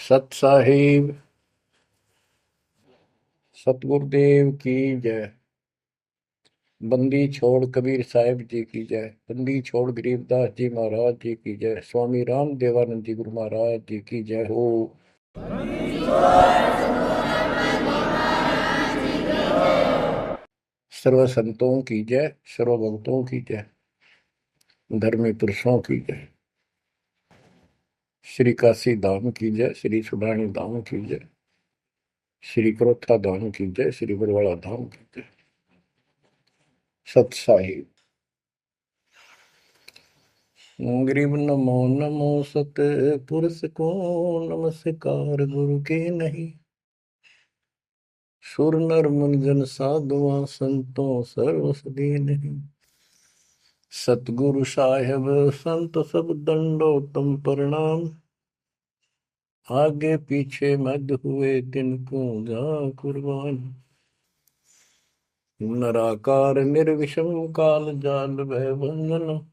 सत साहिब सतगुरुदेव की जय। बंदी छोड़ कबीर साहिब जी की जय। बंदी छोड़ गरीबदास जी महाराज जी की जय। स्वामी राम देवानंद जी गुरु महाराज जी की जय हो। सर्व संतों की जय, सर्व भक्तों की जय, धर्मी पुरुषों की जय। श्री काशी धाम की जय, श्री सुडानी धाम की जय, श्री क्रोथा धाम की जय, श्री बरवाड़ा धाम की जय। सत साहिब गरीब नमो नमो सत पुरुष को नमस्कार गुरु के नहीं। सुर नर मुनिजन साधुआ संतों सर्वस नहीं। सतगुरु साहेब संत सब दंडो तुम प्रणाम। आगे पीछे मध्य हुए तिनको जा कुर्बान। नराकार निर्विषम काल जाल भय बंधन।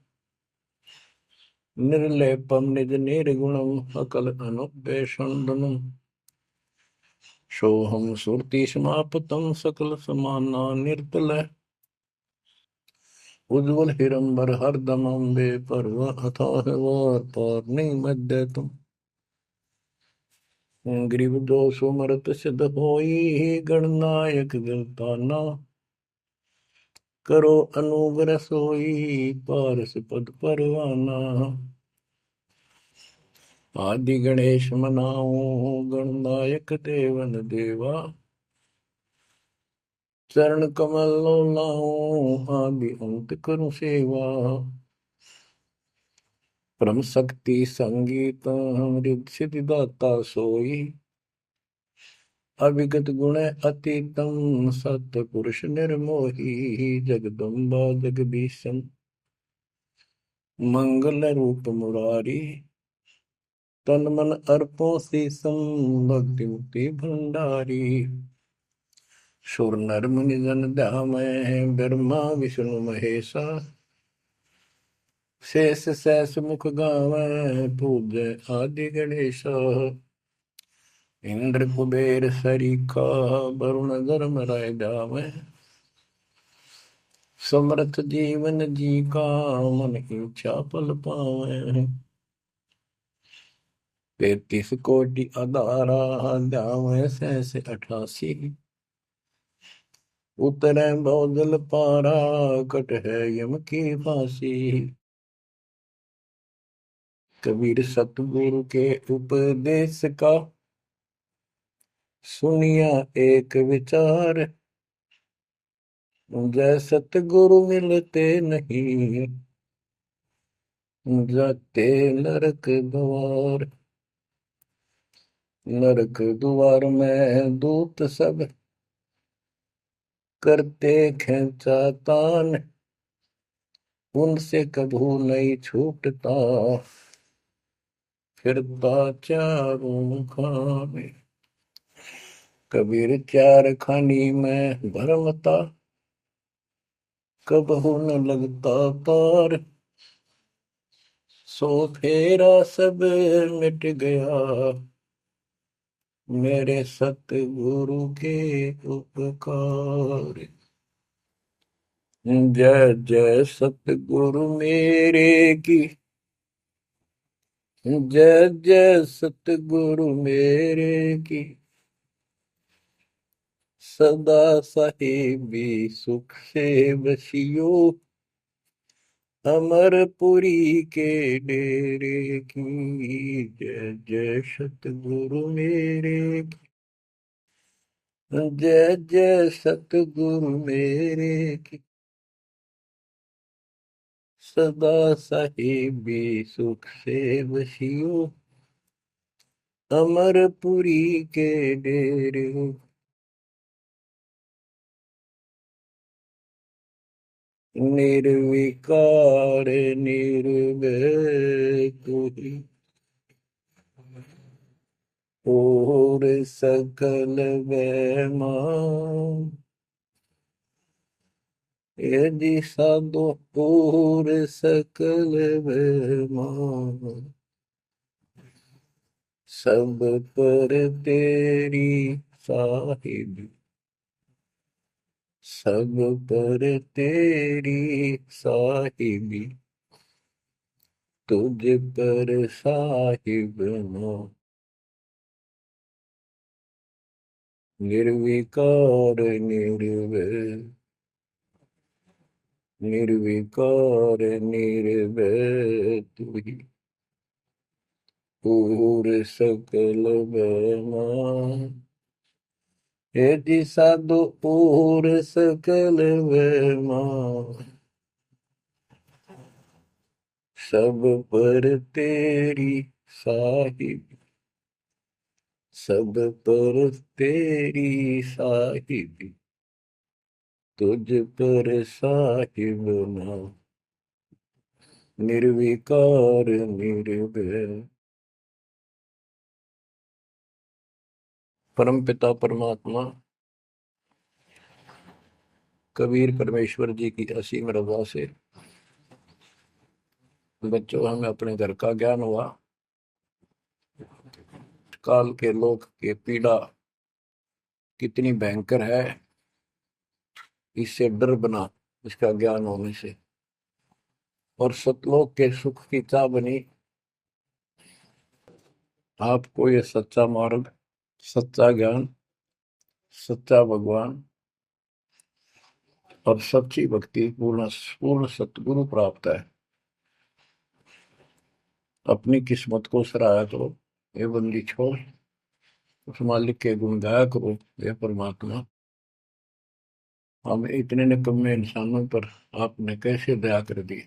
निर्लेपम निज निर्गुणम अकल अनुपेशंदनम। सोहम सुरति समापतम सकल समाना निर्तल। उज्ज्वल हिरंबर हरदम अम्बे पर्व अथाह वार पार नहीं मध्य तुम। ग्रीव दोष मरत सिद्ध होई गणनायक गलताना। करो अनुग्रह सोई पारस पद परवाना। आदि गणेश मनाओ गणनायक देवन देवा। चरण कमल लाओ आदि अंत करूं सेवा। परम शक्ति संगीत अमृत सिद्धिदाता सोई। अविगत गुण अतीतम सत्य पुरुष निर्मोही। जगदम्बा जगदीशन मंगल रूप मुरारी। तन मन अर्पो शीसम भक्ति मुक्ति भंडारी। सुर नर मुनि जन ध्यामय ब्रह्मा विष्णु महेशा। शेष सहस मुख गावै पूज्य आदि गणेशा। इंद्र कुबेर सरीखा वरुण धर्म राय जावै। समर्थ जीवन जी का मन इच्छा फल पावै। 33 कोटि अदारा जावै सहस 88। उतरै बहुजल पारा कट है यम की फांसी। कबीर सतगुरु के उपदेश का सुनिया एक विचार। जय सतगुरु मिलते नहीं जाते नरक द्वार। नरक द्वार में दूत सब करते खेचा तान। उनसे कभू नहीं छूटता फिरता चारों खाने। कबीर चार खानी में भरमता कबहू न लगता तार। सो फेरा सब मिट गया मेरे सतगुरु के उपकार। जय जय सतगुरु मेरे की। जय जय सतगुरु मेरे की। सदा साहिबी सुख से बसियो। अमरपुरी के डेरे की। जय जय सतगुरु मेरे की। जय जय सतगुरु मेरे की। सदा साहिबी सुख से बसियो। अमरपुरी के डेरे। निर्विकार निर्भय तू ही और सकल वैमा। यदि साधु और सकल वैमा। सब पर तेरी साहिबी, सब पर तेरी साहिबी, तुझ पर साहिब ना, निर्विकार निर्भय, निर्विकार निर्भय तू ही, पूर सकल बना, यदि साधु पूर सकल बना, सब पर तेरी साहिब, सब पर तेरी साहिबी, तुझ पर साहिब ना, निर्विकार निर्भय। परम पिता परमात्मा कबीर परमेश्वर जी की असीम रजा से बच्चों हमें अपने घर का ज्ञान हुआ। काल के लोक के पीड़ा कितनी भयंकर है, इससे डर बना इसका ज्ञान होने से, और सतलोक के सुख की चाह बनी। आपको ये सच्चा मार्ग, सच्चा ज्ञान, सच्चा भगवान और सच्ची भक्ति पूर्ण पूर्ण सतगुरु प्राप्त है। अपनी किस्मत को सराहा करो, ये बंदी छोड़, उस मालिक के गुण गाया करो। ये परमात्मा, हम इतने निकम्मे इंसानों पर आपने कैसे दया कर दी।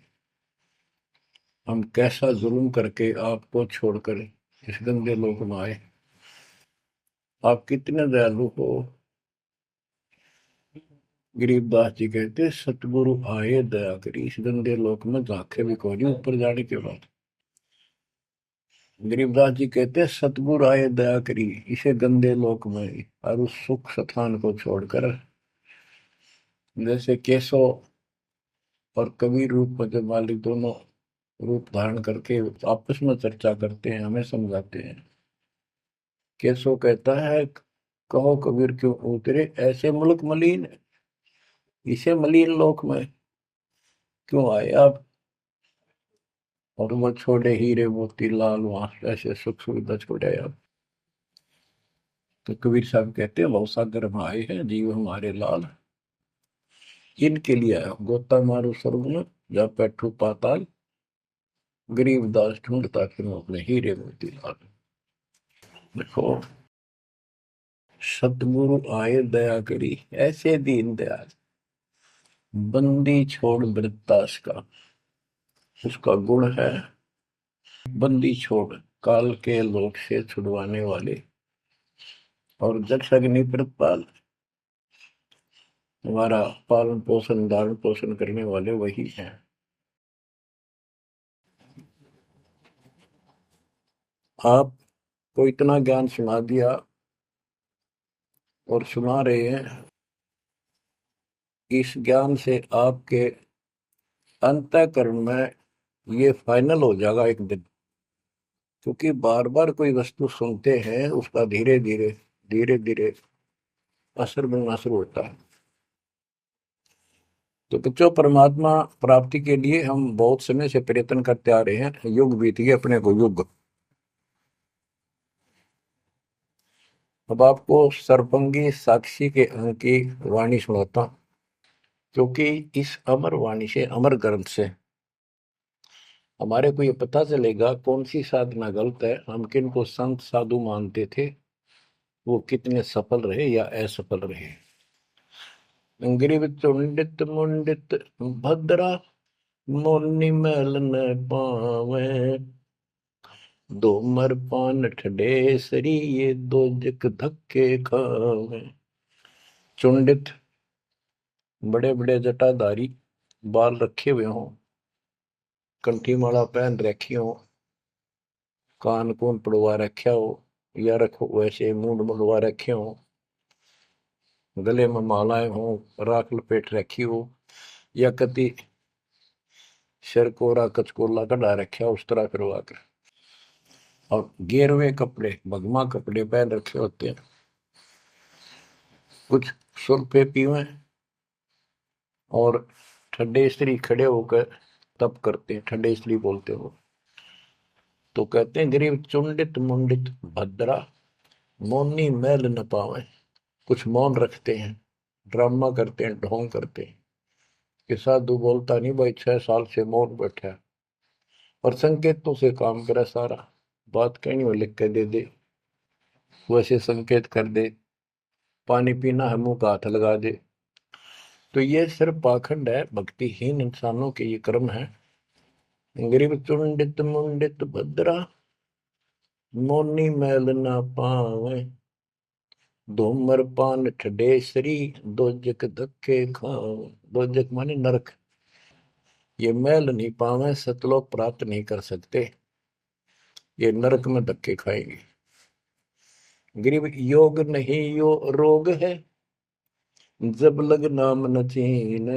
हम कैसा जुल्म करके आपको छोड़कर इस गंदे लोक में आए। आप कितने दयालु हो। गरीबदास जी कहते सतगुरु आए दया करी, इस गंदे लोक में झांके भी कोई नहीं ऊपर जाने के बाद। गरीबदास जी कहते सतगुरु आए दया करी इसे गंदे लोक में, और उस सुख स्थान को छोड़कर, जैसे केशव और कबीर रूप में जब मालिक दोनों रूप धारण करके आपस में चर्चा करते हैं, हमें समझाते हैं। केशव कहता है कहो कबीर क्यों उतरे ऐसे मुल्क मलिन, इसे मलिन लोक में क्यों आए आप, और वो छोड़े हीरे मोती लाल वहां ऐसे सुख सुविधा छोड़े आप। तो कबीर साहब कहते हैं भवसागर में आए हैं जीव हमारे लाल, इनके लिए आया गोता मारो स्वर्ग में जा बैठू पाताल, गरीबदास ढूंढता फिर अपने हीरे मोती लाल। देखो सतगुरु आए दया करी ऐसे दीन दयाल, बंदी छोड़ वृत्तास का उसका गुण है। बंदी छोड़ काल के लोक से छुड़वाने वाले, और जक्ष अग्नि प्रतपाल हमारा पालन पोषण धारण पोषण करने वाले वही हैं। आपको इतना ज्ञान सुना दिया और सुना रहे हैं, इस ज्ञान से आपके अंतःकरण में ये फाइनल हो जाएगा एक दिन। क्योंकि बार बार कोई वस्तु सुनते हैं उसका धीरे धीरे धीरे धीरे असर बनना शुरू होता है। तो बच्चों परमात्मा प्राप्ति के लिए हम बहुत समय से प्रयत्न करते आ रहे हैं, युग बीत गए अपने को युग। अब आपको सर्वंगी साक्षी के अंग की वाणी सुनाता हूं, क्योंकि इस अमर वाणी से अमर ग्रंथ से हमारे को ये पता चलेगा कौन सी साधना गलत है, हम किन को संत साधु मानते थे, वो कितने सफल रहे या असफल रहे। ग्रीव चुंडित मुंडित भद्रा, मोनि मैल न पावे, दो मर पान ठडे सरी ये दो जक धक्के खावे। चुंडित बड़े बड़े जटाधारी, बाल रखे हुए हों, कंठी माला पहन रखी हो, कान कून पड़वा रखा हो, या रखो वैसे मूंड मुंडवा रखे हो, गले में मालाएं हो, राख लपेट रखी हो, या कति सिर कोरा कचकोला कढ़ा रखा उस तरह करवा कर और गेरुए कपड़े भगवा कपड़े पहन रखे होते हैं, कुछ सुरफे पीवे और ठंडे स्त्री खड़े होकर तप करते हैं, ठंडे स्त्री बोलते हो। तो कहते हैं गरीब चुंडित मुंडित भद्रा मौनी मैल न पावे। कुछ मौन रखते हैं, ड्रामा करते हैं, ढोंग करते हैं कि साधु बोलता नहीं भाई, 6 साल से मौन बैठा है, और संकेतों से काम करे सारा, बात कहनी हो लिख के दे दे, वैसे संकेत कर दे, पानी पीना है मुंह का हाथ लगा दे। तो ये सिर्फ पाखंड है, भक्तिहीन इंसानों के ये कर्म है। गरीब चुंडित मुंडित भद्रा मौनी मैल ना पावे, धूमर पान ठडेसरी दोजक धक्के खावे। दोजक माने नरक। ये मैल नहीं पावे, सतलोक प्राप्त नहीं कर सकते, ये नरक में धक्के खाएंगे। गरीब योग नहीं यो रोग है, जब लग नाम न चीन,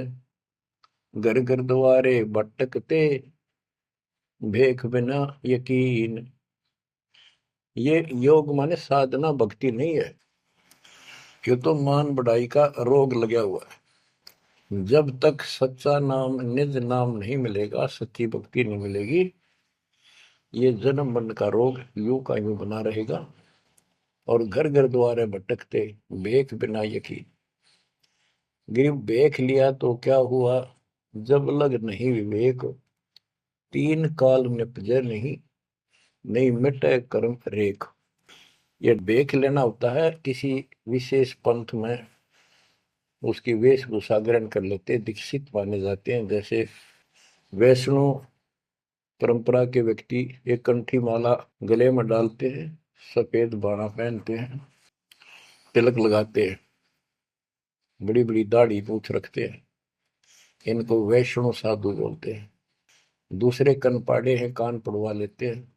घर घर द्वारे भटकते भेख बिना यकीन। ये योग माने साधना भक्ति नहीं है, ये तो मान बढ़ाई का रोग लगा हुआ है। जब तक सच्चा नाम निज नाम नहीं मिलेगा, सच्ची भक्ति नहीं मिलेगी, ये जन्म मरण का रोग यूं का यूं बना रहेगा। और घर घर द्वारे भटकते भेख बिना यकीन। गिर भेख लिया तो क्या हुआ, जब लग नहीं विवेक, तीन काल निपजे नहीं, नहीं मिटे कर्म रेख। ये भेख लेना होता है, किसी विशेष पंथ में उसकी वेशभूषा ग्रहण कर लेते, दीक्षित माने जाते हैं। जैसे वैष्णव परंपरा के व्यक्ति एक कंठी माला गले में डालते हैं, सफेद बाणा पहनते हैं, तिलक लगाते हैं, बड़ी बड़ी दाढ़ी पूछ रखते हैं, इनको वैष्णव साधु बोलते हैं। दूसरे कनपाड़े हैं, कान पड़वा लेते हैं,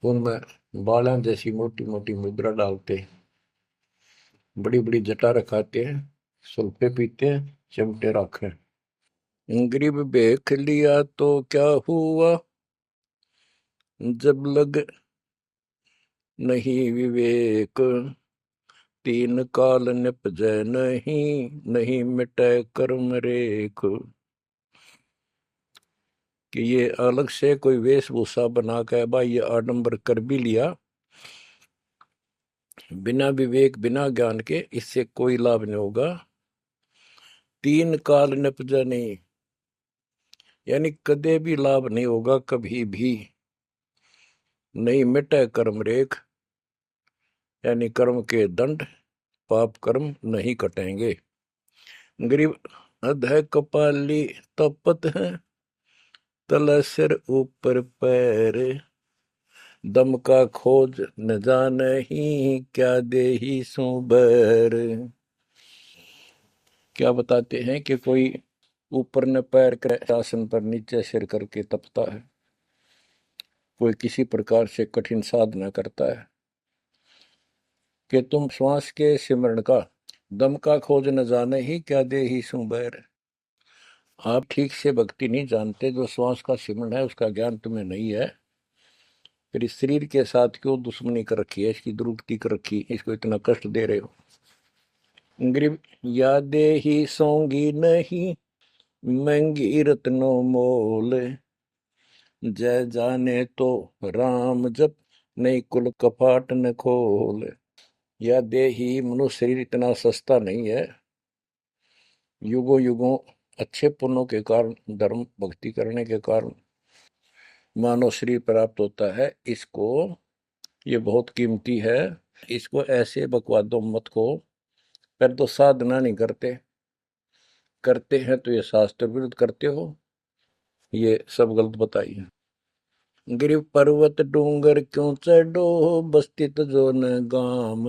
उनमें बाला जैसी मोटी मोटी मुद्रा डालते हैं, बड़ी बड़ी जटा रखाते हैं, सुल्फे पीते हैं, चिमटे रखे। गरीब भेख लिया तो क्या हुआ, जब लग नहीं विवेक, तीन काल निपजै नहीं, नहीं मिटे कर्म रेख। कि ये अलग से कोई वेशभूषा बना के भाई ये आडंबर कर भी लिया, बिना विवेक बिना ज्ञान के इससे कोई लाभ नहीं होगा। तीन काल निपजा नहीं, यानी कदे भी लाभ नहीं होगा, कभी भी नहीं मिटे कर्म रेख, यानी कर्म के दंड पाप कर्म नहीं कटेंगे। गरीब अध कपाली तपत है, तल सिर ऊपर पैर, दम का खोज न जाने ही, क्या दे ही सो बैर। क्या बताते हैं कि कोई ऊपर न पैर कर आसन पर नीचे सिर करके तपता है, कोई किसी प्रकार से कठिन साधना करता है, कि तुम श्वास के सिमरण का दम का खोज न जाने ही, क्या दे ही सो बैर। आप ठीक से भक्ति नहीं जानते, जो श्वास का सिमरण है उसका ज्ञान तुम्हें नहीं है, फिर इस शरीर के साथ क्यों दुश्मनी कर रखी है, इसकी दुरुक्ति कर रखी, इसको इतना कष्ट दे रहे हो। गरीब यादे ही सोंगी नहीं, महंगी रत्नों मोल, जय जाने तो राम जप, नहीं कुल कपाट न खोल। या दे ही मनुष्य शरीर इतना सस्ता नहीं है, युगों युगों अच्छे पुण्यों के कारण, धर्म भक्ति करने के कारण मानव शरीर प्राप्त होता है। इसको ये बहुत कीमती है, इसको ऐसे बकवादों मत को। पर तो साधना नहीं करते, करते हैं तो ये शास्त्र विरुद्ध करते हो, ये सब गलत बताइए। गिर पर्वत डूंगर क्यों चढ़ो, बस्ती तो जो न गाम,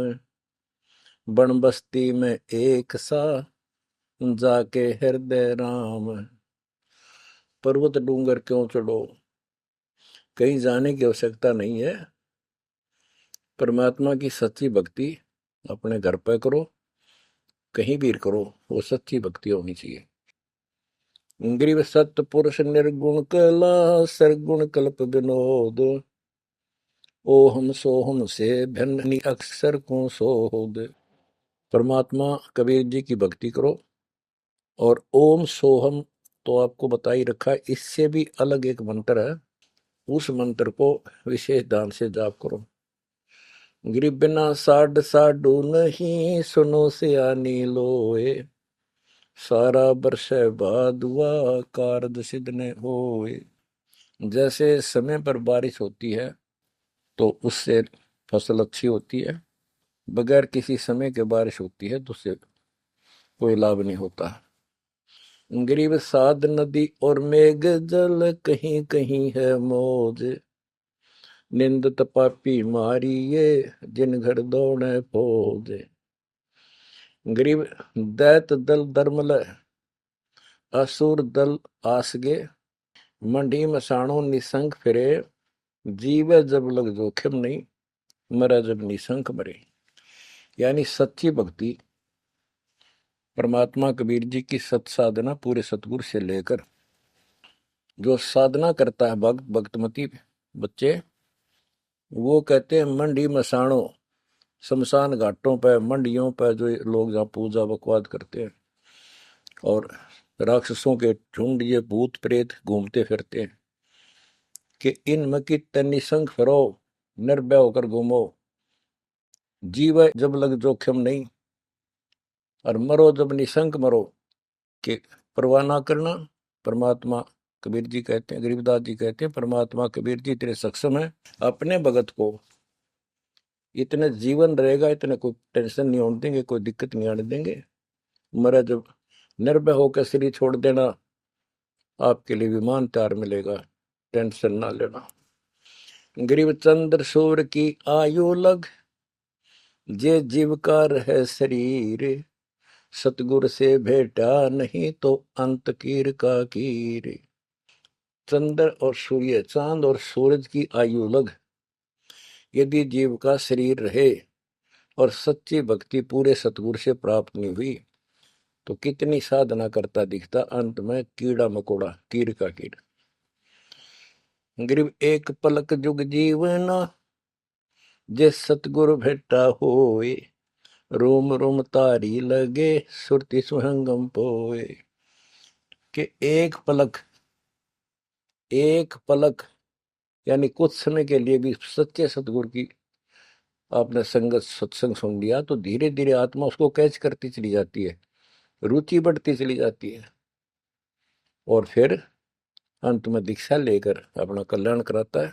बन बस्ती में एक सा, जाके हृदय राम। पर्वत डूंगर क्यों चढ़ो, कहीं जाने की आवश्यकता नहीं है। परमात्मा की सच्ची भक्ति अपने घर पर करो, कहीं भी करो, वो सच्ची भक्ति होनी चाहिए। ग्रीव सत्य पुरुष निर्गुण कला, सरगुण कल्प विनोद, ओहम सोहम से भिन्न अक्सर को सोहब। परमात्मा कबीर जी की भक्ति करो। और ओम सोहम तो आपको बता ही रखा है, इससे भी अलग एक मंत्र है, उस मंत्र को विशेष ध्यान से जाप करो। गिरि बिना साड साडू नहीं, सुनो सियानी लोए, सारा बरस बादुआ कारज सिद्ध न होए। जैसे समय पर बारिश होती है तो उससे फसल अच्छी होती है, बगैर किसी समय के बारिश होती है तो उससे कोई लाभ नहीं होता। गरीब साध नदी और मेघ जल, कहीं कहीं है मौज, निंदत पापी मारिये, जिन घर दौड़े फौज। गरीब दैत दल दरमल, असुर दल आसगे, मंडी मसाणों निसंग फिरे, जीवे जब लग जोखिम नहीं, मरा जब निसंक मरे। यानी सच्ची भक्ति, परमात्मा कबीर जी की सत साधना पूरे सतगुरु से लेकर जो साधना करता है भक्त भक्तमती बच्चे, वो कहते हैं मंडी मसाणों, शमशान घाटों पर मंडियों पर जो लोग जहाँ पूजा बकवाद करते हैं और राक्षसों के झुंड ये भूत प्रेत घूमते फिरते हैं कि इन मकी निसंग फिरो, निर्भय होकर घूमो, जीव जब लग जोखिम नहीं और मरो जब निसंक मरो, कि परवाह ना करना। परमात्मा कबीर जी कहते हैं, गरीबदास जी कहते हैं, परमात्मा कबीर जी इतने सक्षम है, अपने भगत को इतने जीवन रहेगा, इतने कोई टेंशन नहीं होने देंगे, कोई दिक्कत नहीं आने देंगे। मरा जब निर्भय होकर शरीर छोड़ देना, आपके लिए विमान तैयार मिलेगा, टेंशन ना लेना। गरीब चंद्र सूर्य की आयु लग, जे जीवकार है शरीर, सतगुर से भेटा नहीं तो अंत कीर का कीर। चंद्र और सूर्य, चांद और सूरज की आयु लग, यदि जीव का शरीर रहे और सच्ची भक्ति पूरे सतगुरु से प्राप्त नहीं हुई तो कितनी साधना करता दिखता, अंत में कीड़ा मकोड़ा, कीर का कीड़ा। गरीब एक पलक जुग जीवना, जे सतगुरु भेटा होए, रोम रोम तारी लगे, सुरति सुहंगम पोए। कि एक पलक यानी कुछ समय के लिए भी सच्चे सतगुरु की आपने संगत सत्संग सुन लिया तो धीरे धीरे आत्मा उसको कैच करती चली जाती है, रुचि बढ़ती चली जाती है और फिर अंत में दीक्षा लेकर अपना कल्याण कराता है।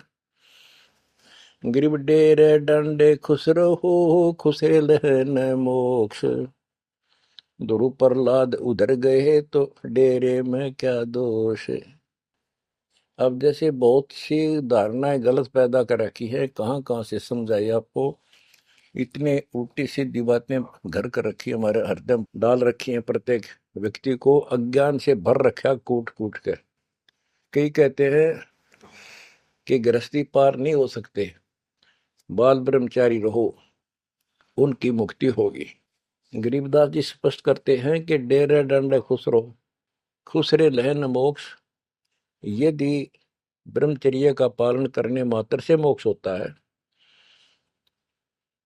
गिरिब डेरे डंडे खुश रहो, खुशे लहन मोक्ष, ध्रुव प्रहलाद उधर गए तो डेरे में क्या दोष। अब जैसे बहुत सी धारणाएं गलत पैदा कर रखी है, कहाँ कहाँ से समझाई आपको, इतने उल्टी सीधी बातें घर कर रखी है, हमारे हृदय में डाल रखी है, प्रत्येक व्यक्ति को अज्ञान से भर रखा कूट कूट कर। कई कहते हैं कि गृहस्थी पार नहीं हो सकते, बाल ब्रह्मचारी रहो उनकी मुक्ति होगी। गरीबदास जी स्पष्ट करते हैं कि डेरे डंडे खुश रहो, खुश रे लहन मोक्ष। यदि ब्रह्मचर्य का पालन करने मात्र से मोक्ष होता है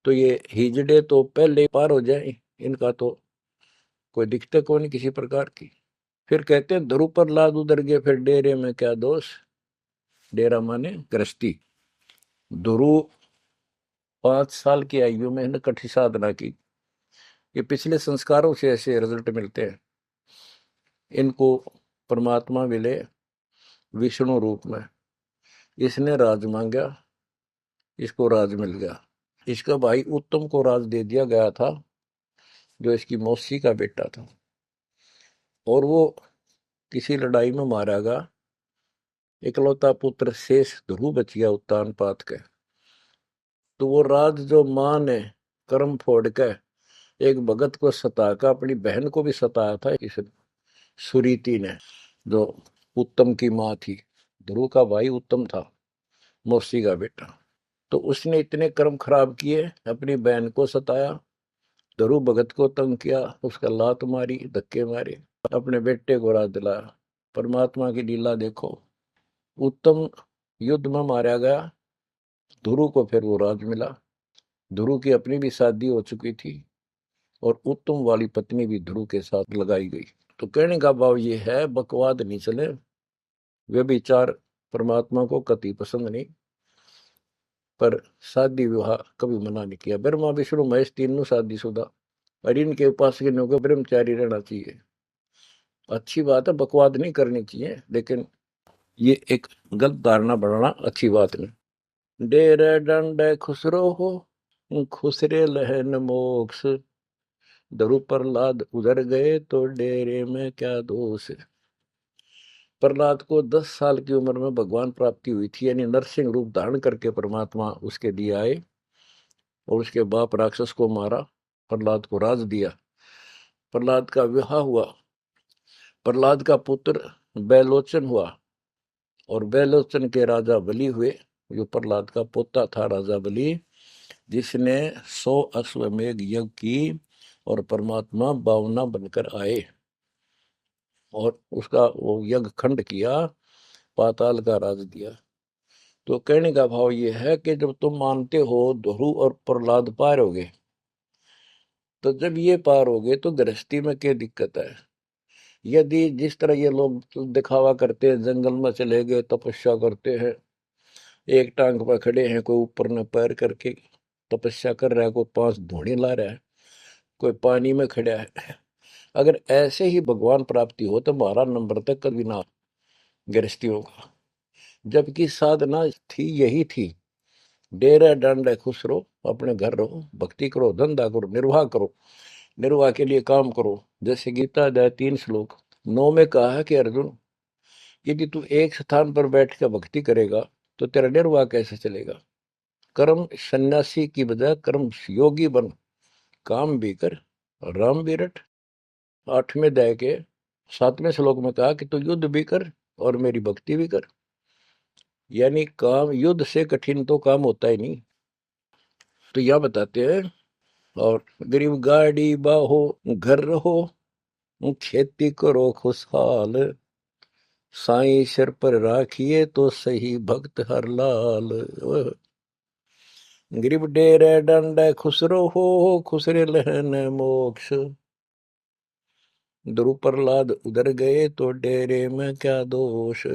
तो ये हिजड़े तो पहले पार हो जाए, इनका तो कोई दिक्कत को नहीं किसी प्रकार की। फिर कहते हैं ध्रुव पर लाद उधर गए, फिर डेरे में क्या दोष। डेरा माने गृहस्थी। ध्रुव 5 साल की आयु में इन्हें कठी साधना की, ये पिछले संस्कारों से ऐसे रिजल्ट मिलते हैं। इनको परमात्मा मिले विष्णु रूप में, इसने राज मांगा, इसको राज मिल गया। इसका भाई उत्तम को राज दे दिया गया था, जो इसकी मौसी का बेटा था, और वो किसी लड़ाई में मारा गया। इकलौता पुत्र शेष ध्रुव बच गया उत्तान पात के। तो वो राज जो मां ने कर्म फोड़ के एक भगत को सताकर अपनी बहन को भी सताया था, इस सुरीति ने, जो उत्तम की मां थी। ध्रुव का भाई उत्तम था, मौसी का बेटा। तो उसने इतने कर्म खराब किए, अपनी बहन को सताया, ध्रुव भगत को तंग किया, उसका लात मारी, धक्के मारे, अपने बेटे को राज दिलाया। परमात्मा की लीला देखो, उत्तम युद्ध में मारा गया ध्रुव को फिर वो राज मिला। ध्रुव की अपनी भी शादी हो चुकी थी और उत्तम वाली पत्नी भी ध्रुव के साथ लगाई गई। तो कहने का भाव ये है, बकवाद नहीं चले, वे विचार परमात्मा को कति पसंद नहीं। पर शादी विवाह कभी मना नहीं किया। ब्रह्मा विष्णु महेश तीनों शादीशुदा, और इनके उपासकों को ब्रह्मचारी रहना चाहिए। अच्छी बात है, बकवाद नहीं करनी चाहिए, लेकिन ये एक गलत धारणा बढ़ाना अच्छी बात नहीं। डेरे डंडे खुसरो हो, खुसरे लहन मोक्ष, दरु प्रहलाद उधर गए तो डेरे में क्या दोष। प्रहलाद को 10 साल की उम्र में भगवान प्राप्ति हुई थी, यानी नरसिंह रूप धारण करके परमात्मा उसके लिए आए और उसके बाप राक्षस को मारा, प्रहलाद को राज दिया। प्रहलाद का विवाह हुआ, प्रहलाद का पुत्र बैलोचन हुआ और बैलोचन के राजा बलि हुए। जो प्रहलाद का पोता था राजा बलि, जिसने 100 अश्वमेघ यज्ञ की और परमात्मा बावना बनकर आए और उसका वो यज्ञ खंड किया, पाताल का राज दिया। तो कहने का भाव ये है कि जब तुम मानते हो ध्रुव और प्रहलाद पार हो गए, तो जब ये पार हो गए तो गृहस्थी में क्या दिक्कत है। यदि जिस तरह ये लोग दिखावा करते हैं, जंगल में चले गए तपस्या करते हैं, एक टांग पर खड़े हैं, कोई ऊपर न पैर करके तपस्या कर रहा है, कोई 5 धूणी ला रहा है, कोई पानी में खड़ा है, अगर ऐसे ही भगवान प्राप्ति हो तो 12 नंबर तक कभी ना गृहस्थियों का। जबकि साधना थी यही थी, डेरा डंडे खुश रहो, अपने घर रहो, भक्ति करो, धंधा करो, निर्वाह करो, निर्वाह के लिए काम करो। जैसे गीता अध्याय 3 श्लोक 9 में कहा है कि अर्जुन, यदि तू एक स्थान पर बैठ कर भक्ति करेगा तो तेरा निर्वाह कैसे चलेगा। कर्म सन्यासी की बजाय कर्म योगी बन, काम भी कर, राम भी रट। 8वें अध्याय के 7वें श्लोक में कहा कि तू युद्ध भी कर और मेरी भक्ति भी कर। यानी काम, युद्ध से कठिन तो काम होता ही नहीं। तो यह बताते हैं, और गरीब गाड़ी बाहो, घर रहो, खेती करो खुशहाल, साईं सिर पर राखिए तो सही भक्त हर लाल। गरीब डेरे डंडे खुसरो हो, खुसरे लहन मोक्ष, ध्रुव प्रहलाद उधर गए तो डेरे में क्या दोष।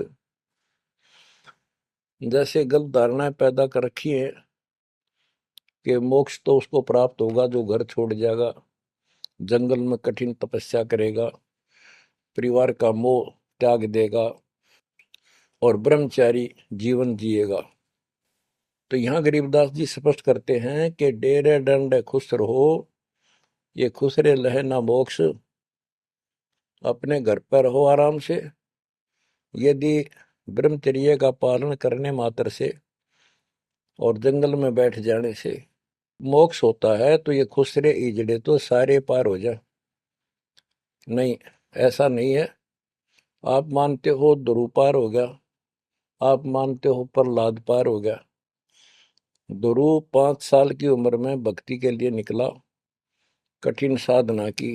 जैसे गलत धारणाएं पैदा कर रखी है कि मोक्ष तो उसको प्राप्त होगा जो घर छोड़ जाएगा, जंगल में कठिन तपस्या करेगा, परिवार का मोह त्याग देगा और ब्रह्मचारी जीवन जिएगा। तो यहाँ गरीबदास जी स्पष्ट करते हैं कि डेरे डंडे खुश रहो, ये खुसरे लहे ना मोक्ष, अपने घर पर रहो आराम से। यदि ब्रह्मचर्य का पालन करने मात्र से और जंगल में बैठ जाने से मोक्ष होता है, तो ये खुसरे इजड़े तो सारे पार हो जाए। नहीं, ऐसा नहीं है। आप मानते हो ध्रुव पार हो गया, आप मानते हो प्रहलाद पार हो गया। ध्रुव 5 साल की उम्र में भक्ति के लिए निकला, कठिन साधना की,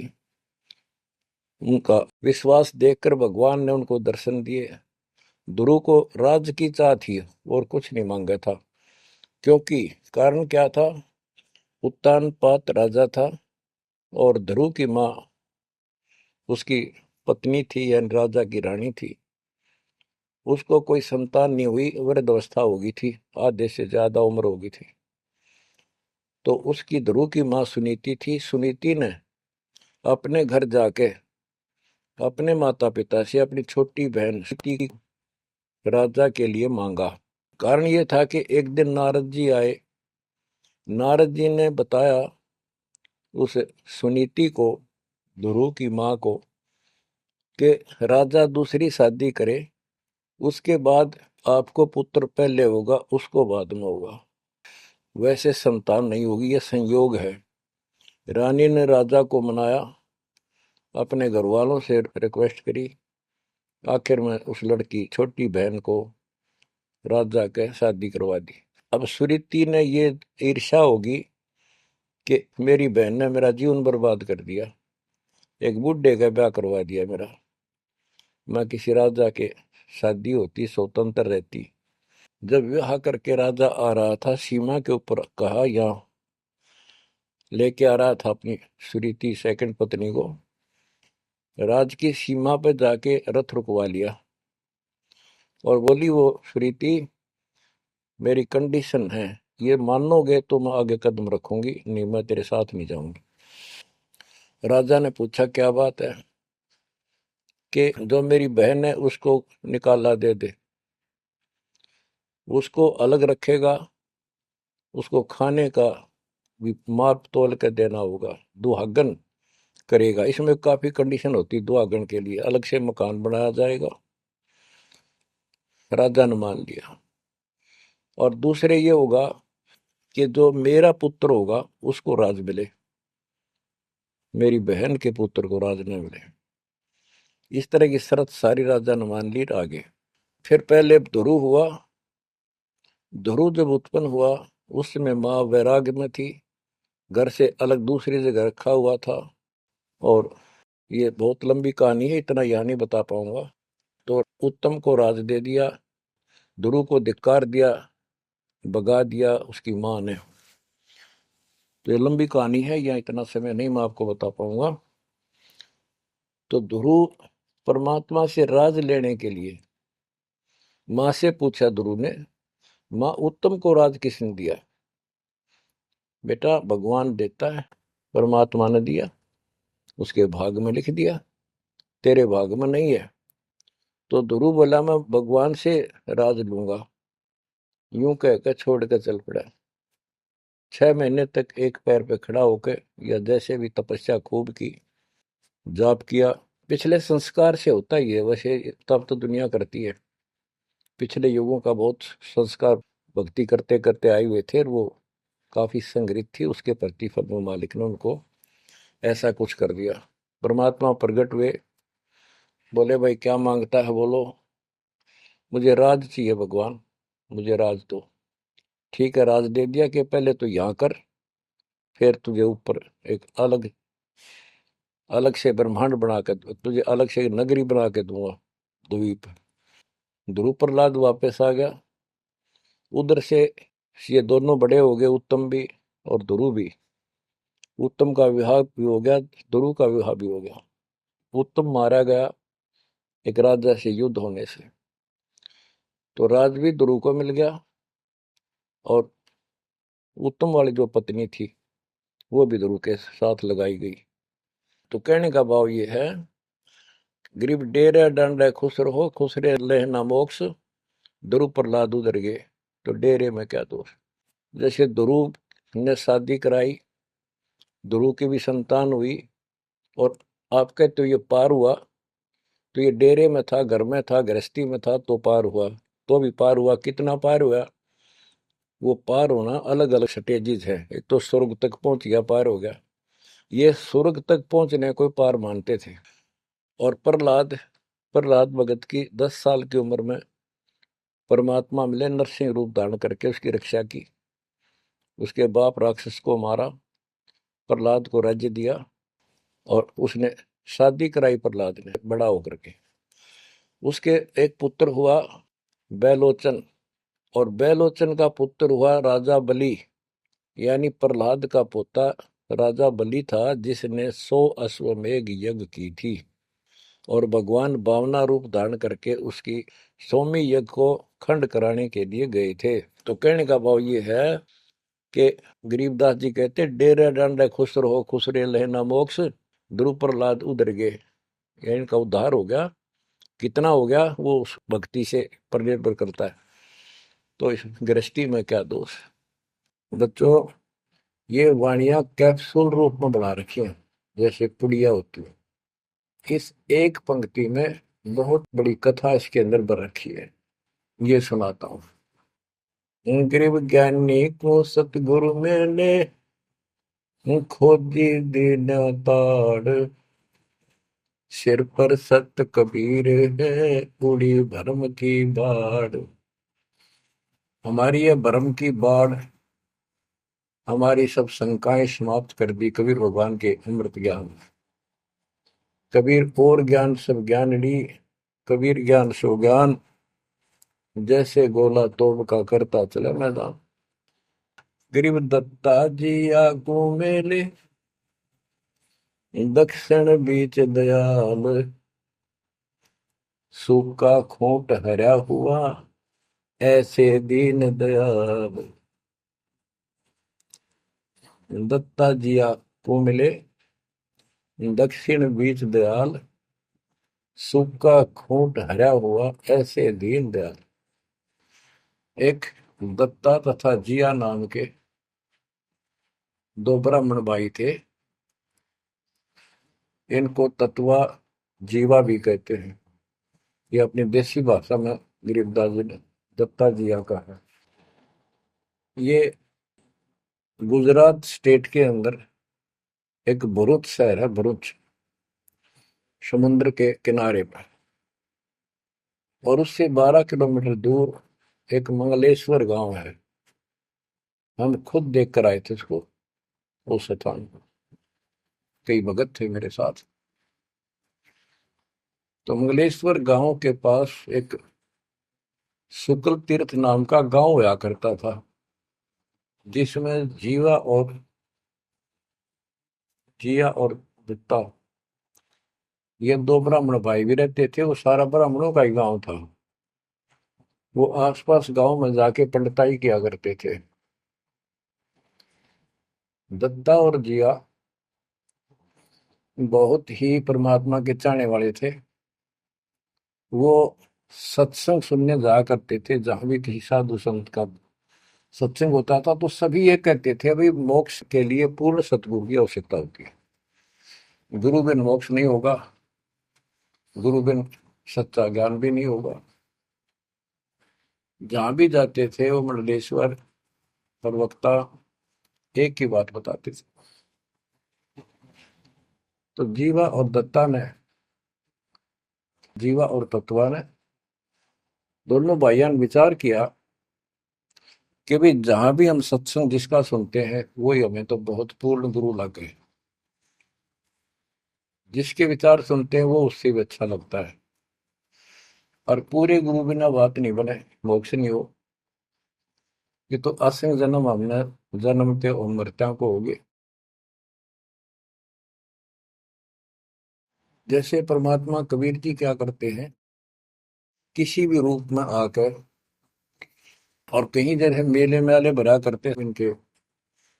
उनका विश्वास देखकर भगवान ने उनको दर्शन दिए। ध्रुव को राज्य की चाह थी और कुछ नहीं मांगा था, क्योंकि कारण क्या था, उत्तानपाद राजा था और ध्रुव की माँ उसकी पत्नी थी, यानी राजा की रानी थी। उसको कोई संतान नहीं हुई, वृद्धावस्था हो गई थी, आधे से ज्यादा उम्र हो गई थी। तो उसकी ध्रुव की माँ सुनीति थी। सुनीति ने अपने घर जाके अपने माता पिता से अपनी छोटी बहन सुनीति राजा के लिए मांगा। कारण ये था कि एक दिन नारद जी आए। नारद जी ने बताया उस सुनीति को, ध्रुव की माँ को, कि राजा दूसरी शादी करे, उसके बाद आपको पुत्र पहले होगा, उसको बाद में होगा, वैसे संतान नहीं होगी, यह संयोग है। रानी ने राजा को मनाया, अपने घर वालों से रिक्वेस्ट करी, आखिर में उस लड़की छोटी बहन को राजा के शादी करवा दी। अब सुरीति ने ये ईर्ष्या होगी कि मेरी बहन ने मेरा जीवन बर्बाद कर दिया, एक बूढ़े का ब्याह करवा दिया मेरा, मैं किसी राजा के शादी होती, स्वतंत्र रहती। जब विवाह करके राजा आ रहा था सीमा के ऊपर, कहा यहाँ लेके आ रहा था अपनी सुरीति सेकंड पत्नी को, राज की सीमा पे जाके रथ रुकवा लिया और बोली, वो सुरीति मेरी कंडीशन है, ये मानोगे तो मैं आगे कदम रखूंगी, नहीं मैं तेरे साथ नहीं जाऊंगी। राजा ने पूछा क्या बात है, कि जो मेरी बहन है उसको निकाला दे दे, उसको अलग रखेगा, उसको खाने का भी माप तोल के देना होगा, दुहागन करेगा। इसमें काफी कंडीशन होती है, दुहागन के लिए अलग से मकान बनाया जाएगा। राजा ने मान लिया। और दूसरे ये होगा कि जो मेरा पुत्र होगा उसको राज मिले, मेरी बहन के पुत्र को राज न मिले। इस तरह की शर्त सारी राजा ने मान ली। आगे फिर पहले ध्रुव हुआ। ध्रुव जब उत्पन्न हुआ उस समय माँ वैराग्य में थी, घर से अलग दूसरी जगह रखा हुआ था। और ये बहुत लंबी कहानी है, इतना यहाँ नहीं बता पाऊंगा। तो उत्तम को राज दे दिया, ध्रुव को धिक्कार दिया, भगा दिया उसकी माँ ने। तो ये लंबी कहानी है, यहाँ इतना समय नहीं मैं आपको बता पाऊंगा। तो ध्रुव परमात्मा से राज लेने के लिए माँ से पूछा ध्रुव ने, माँ उत्तम को राज किसने दिया? बेटा भगवान देता है, परमात्मा ने दिया, उसके भाग में लिख दिया, तेरे भाग में नहीं है। तो ध्रुव बोला मैं भगवान से राज लूंगा। यूं कहकर छोड़ कर चल पड़ा। 6 महीने तक एक पैर पे खड़ा होकर, या जैसे भी तपस्या खूब की, जाप किया। पिछले संस्कार से होता ही है वैसे, तब तो दुनिया करती है। पिछले युगों का बहुत संस्कार भक्ति करते करते आए हुए थे, और वो काफी संग्रहित थी, उसके प्रतिफल में मालिक ने उनको ऐसा कुछ कर दिया। परमात्मा प्रकट हुए, बोले भाई क्या मांगता है बोलो। मुझे राज चाहिए भगवान, मुझे राज दो। ठीक है, राज दे दिया कि पहले तो यहाँ कर, फिर तुझे ऊपर एक अलग अलग से ब्रह्मांड बना के, तुझे अलग से नगरी बना के दूंगा, द्वीप। ध्रुव प्रहलाद वापस आ गया उधर से। ये दोनों बड़े हो गए, उत्तम भी और ध्रुव भी। उत्तम का विवाह भी हो गया, ध्रुव का विवाह भी हो गया। उत्तम मारा गया एक राजा से युद्ध होने से, तो राज भी ध्रुव को मिल गया, और उत्तम वाली जो पत्नी थी वो भी ध्रुव के साथ लगाई गई। तो कहने का भाव ये है, गरीब डेरे डंडे खुश रहो, खुश रे लेना मोक्ष, ध्रुव प्रहलाद उधर गए, तो डेरे में क्या दोष। जैसे ध्रुव ने शादी कराई, ध्रुव की भी संतान हुई, और आपके तो ये पार हुआ, तो ये डेरे में था, घर में था, गृहस्थी में था, तो पार हुआ। तो भी पार हुआ, कितना पार हुआ? वो पार होना अलग अलग स्टेजेस है। एक तो स्वर्ग तक पहुंच गया, पार हो गया। ये स्वर्ग तक पहुंचने को पार मानते थे। और प्रहलाद प्रहलाद भगत की 10 साल की उम्र में परमात्मा मिले, नरसिंह रूप धारण करके उसकी रक्षा की। उसके बाप राक्षस को मारा, प्रहलाद को राज्य दिया, और उसने शादी कराई प्रहलाद ने बड़ा होकर के। उसके एक पुत्र हुआ बैलोचन, और बैलोचन का पुत्र हुआ राजा बलि, यानी प्रहलाद का पोता राजा बलि था, जिसने 100 अश्वमेघ यज्ञ की थी। और भगवान बावना रूप धारण करके उसकी 100वीं यज्ञ को खंड कराने के लिए गए थे। तो कहने का भाव ये है कि गरीबदास जी कहते, डेरे डांडे खुश रहो, खुश रे लेना मोक्ष, ध्रुव प्रहलाद उधर गए। इनका उद्धार हो गया। कितना हो गया वो उस भक्ति से पर निर्भर करता है। तो इस गृहस्थी में क्या दोष। बच्चों, ये वाणियां कैप्सूल रूप में बना रखी हैं, जैसे पुड़िया होती है। इस एक पंक्ति में बहुत बड़ी कथा इसके अंदर भर रखी है। ये सुनाता हूँ। गरीब ज्ञानी को सतगुरु मिले, खोजी दीन ताड़, सिर पर सत कबीर है, उड़ी भरम की बाढ़। हमारी यह भरम की बाढ़, हमारी सब शंकाएं समाप्त कर दी कबीर भगवान के अमृत ज्ञान। कबीर और ज्ञान सब ज्ञान ली, कबीर ज्ञान सो ज्ञान, जैसे गोला तोड़ का करता चले मैदान। गरीब दत्ता जी आगू मेले, दक्षिण बीच दयाल, सूखा खूंट हरा हुआ, ऐसे दीन दयाल। दत्ता जी आगू मिले, दक्षिण बीच दयाल, सूखा खूंट हरा हुआ, ऐसे दीन दयाल। एक दत्ता तथा जिया नाम के दो ब्राह्मण भाई थे। इनको तत्वा जीवा भी कहते हैं। ये अपनी देसी भाषा में गरीबदास जी ने दत्ता जिया का है। ये गुजरात स्टेट के अंदर एक भरूच शहर है, भरूच, समुद्र के किनारे पर। और उससे 12 किलोमीटर दूर एक मंगलेश्वर गांव है। हम खुद देख कर आए थे उसको, उस स्थान को। कई भगत थे मेरे साथ। तो मंगलेश्वर गांव के पास एक शुक्ल तीर्थ नाम का गांव हुआ करता था, जिसमें जिया और दत्ता, ये दो ब्राह्मण भाई भी रहते थे। वो सारा ब्राह्मणों का ही गांव था। वो आसपास गांव में जाके पंडिताई किया करते थे। दत्ता और जिया बहुत ही परमात्मा के चाहने वाले थे। वो सत्संग सुनने जाया करते थे। जहां भी किसी साधु संत का सत्संग होता था तो सभी ये कहते थे अभी मोक्ष के लिए पूर्ण सतगुरु की आवश्यकता होती है। गुरु बिन मोक्ष नहीं होगा, गुरु बिन सच्चा ज्ञान भी नहीं होगा। जहां भी जाते थे वो मंडलेश्वर प्रवक्ता एक ही बात बताते थे। तो जीवा और तत्वा ने दोनों भाइयों ने विचार किया कि भाई जहां भी हम सत्संग जिसका सुनते हैं वही हमें तो बहुत पूर्ण गुरु लगे। जिसके विचार सुनते हैं वो उससे भी अच्छा लगता है। और पूरे गुरु बिना बात नहीं बने, मोक्ष नहीं हो। ये तो असंग जन्म हमने जन्मते और मरत्या को होगे। जैसे परमात्मा कबीर जी क्या करते हैं, किसी भी रूप में आकर और कहीं जगह मेले मेले भरा करते हैं इनके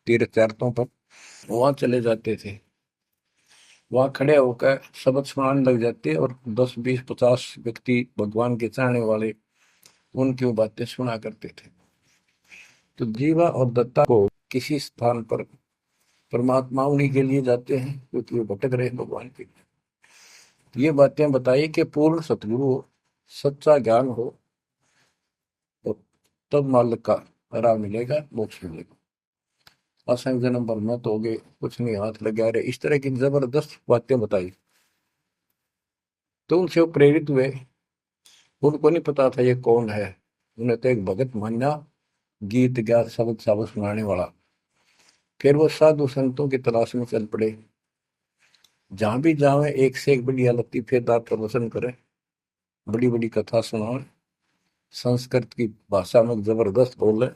तीर्थ तीर्थों पर, वहां चले जाते थे। वहां खड़े होकर शब्द सुनाने लग जाते और 10 20 50 व्यक्ति भगवान के चाहने वाले उनकी बातें सुना करते थे। तो जीवा और दत्ता को किसी स्थान पर परमात्मा उन्हीं के लिए जाते हैं क्योंकि वो भटक रहे हैं भगवान के। ये बातें बताई कि पूर्ण सतगुरु हो, सच्चा ज्ञान हो, तो तब मालिक का राह मिलेगा, मोक्ष मिलेगा। असंग जन्म पर मत हो गए, कुछ नहीं हाथ लगा रहे, इस तरह की जबरदस्त बातें बताई। तो उनसे वो प्रेरित हुए। उनको नहीं पता था ये कौन है। उन्हें तो एक भगत मान्या, गीत गा शब्द शब्द सुनाने वाला। फिर वो साधु संतों की तलाश में चल पड़े। जहां भी जावे एक से एक बढ़िया लतीफेदार प्रवचन करे, बड़ी बड़ी कथा सुनाए, संस्कृत की भाषा में जबरदस्त बोले,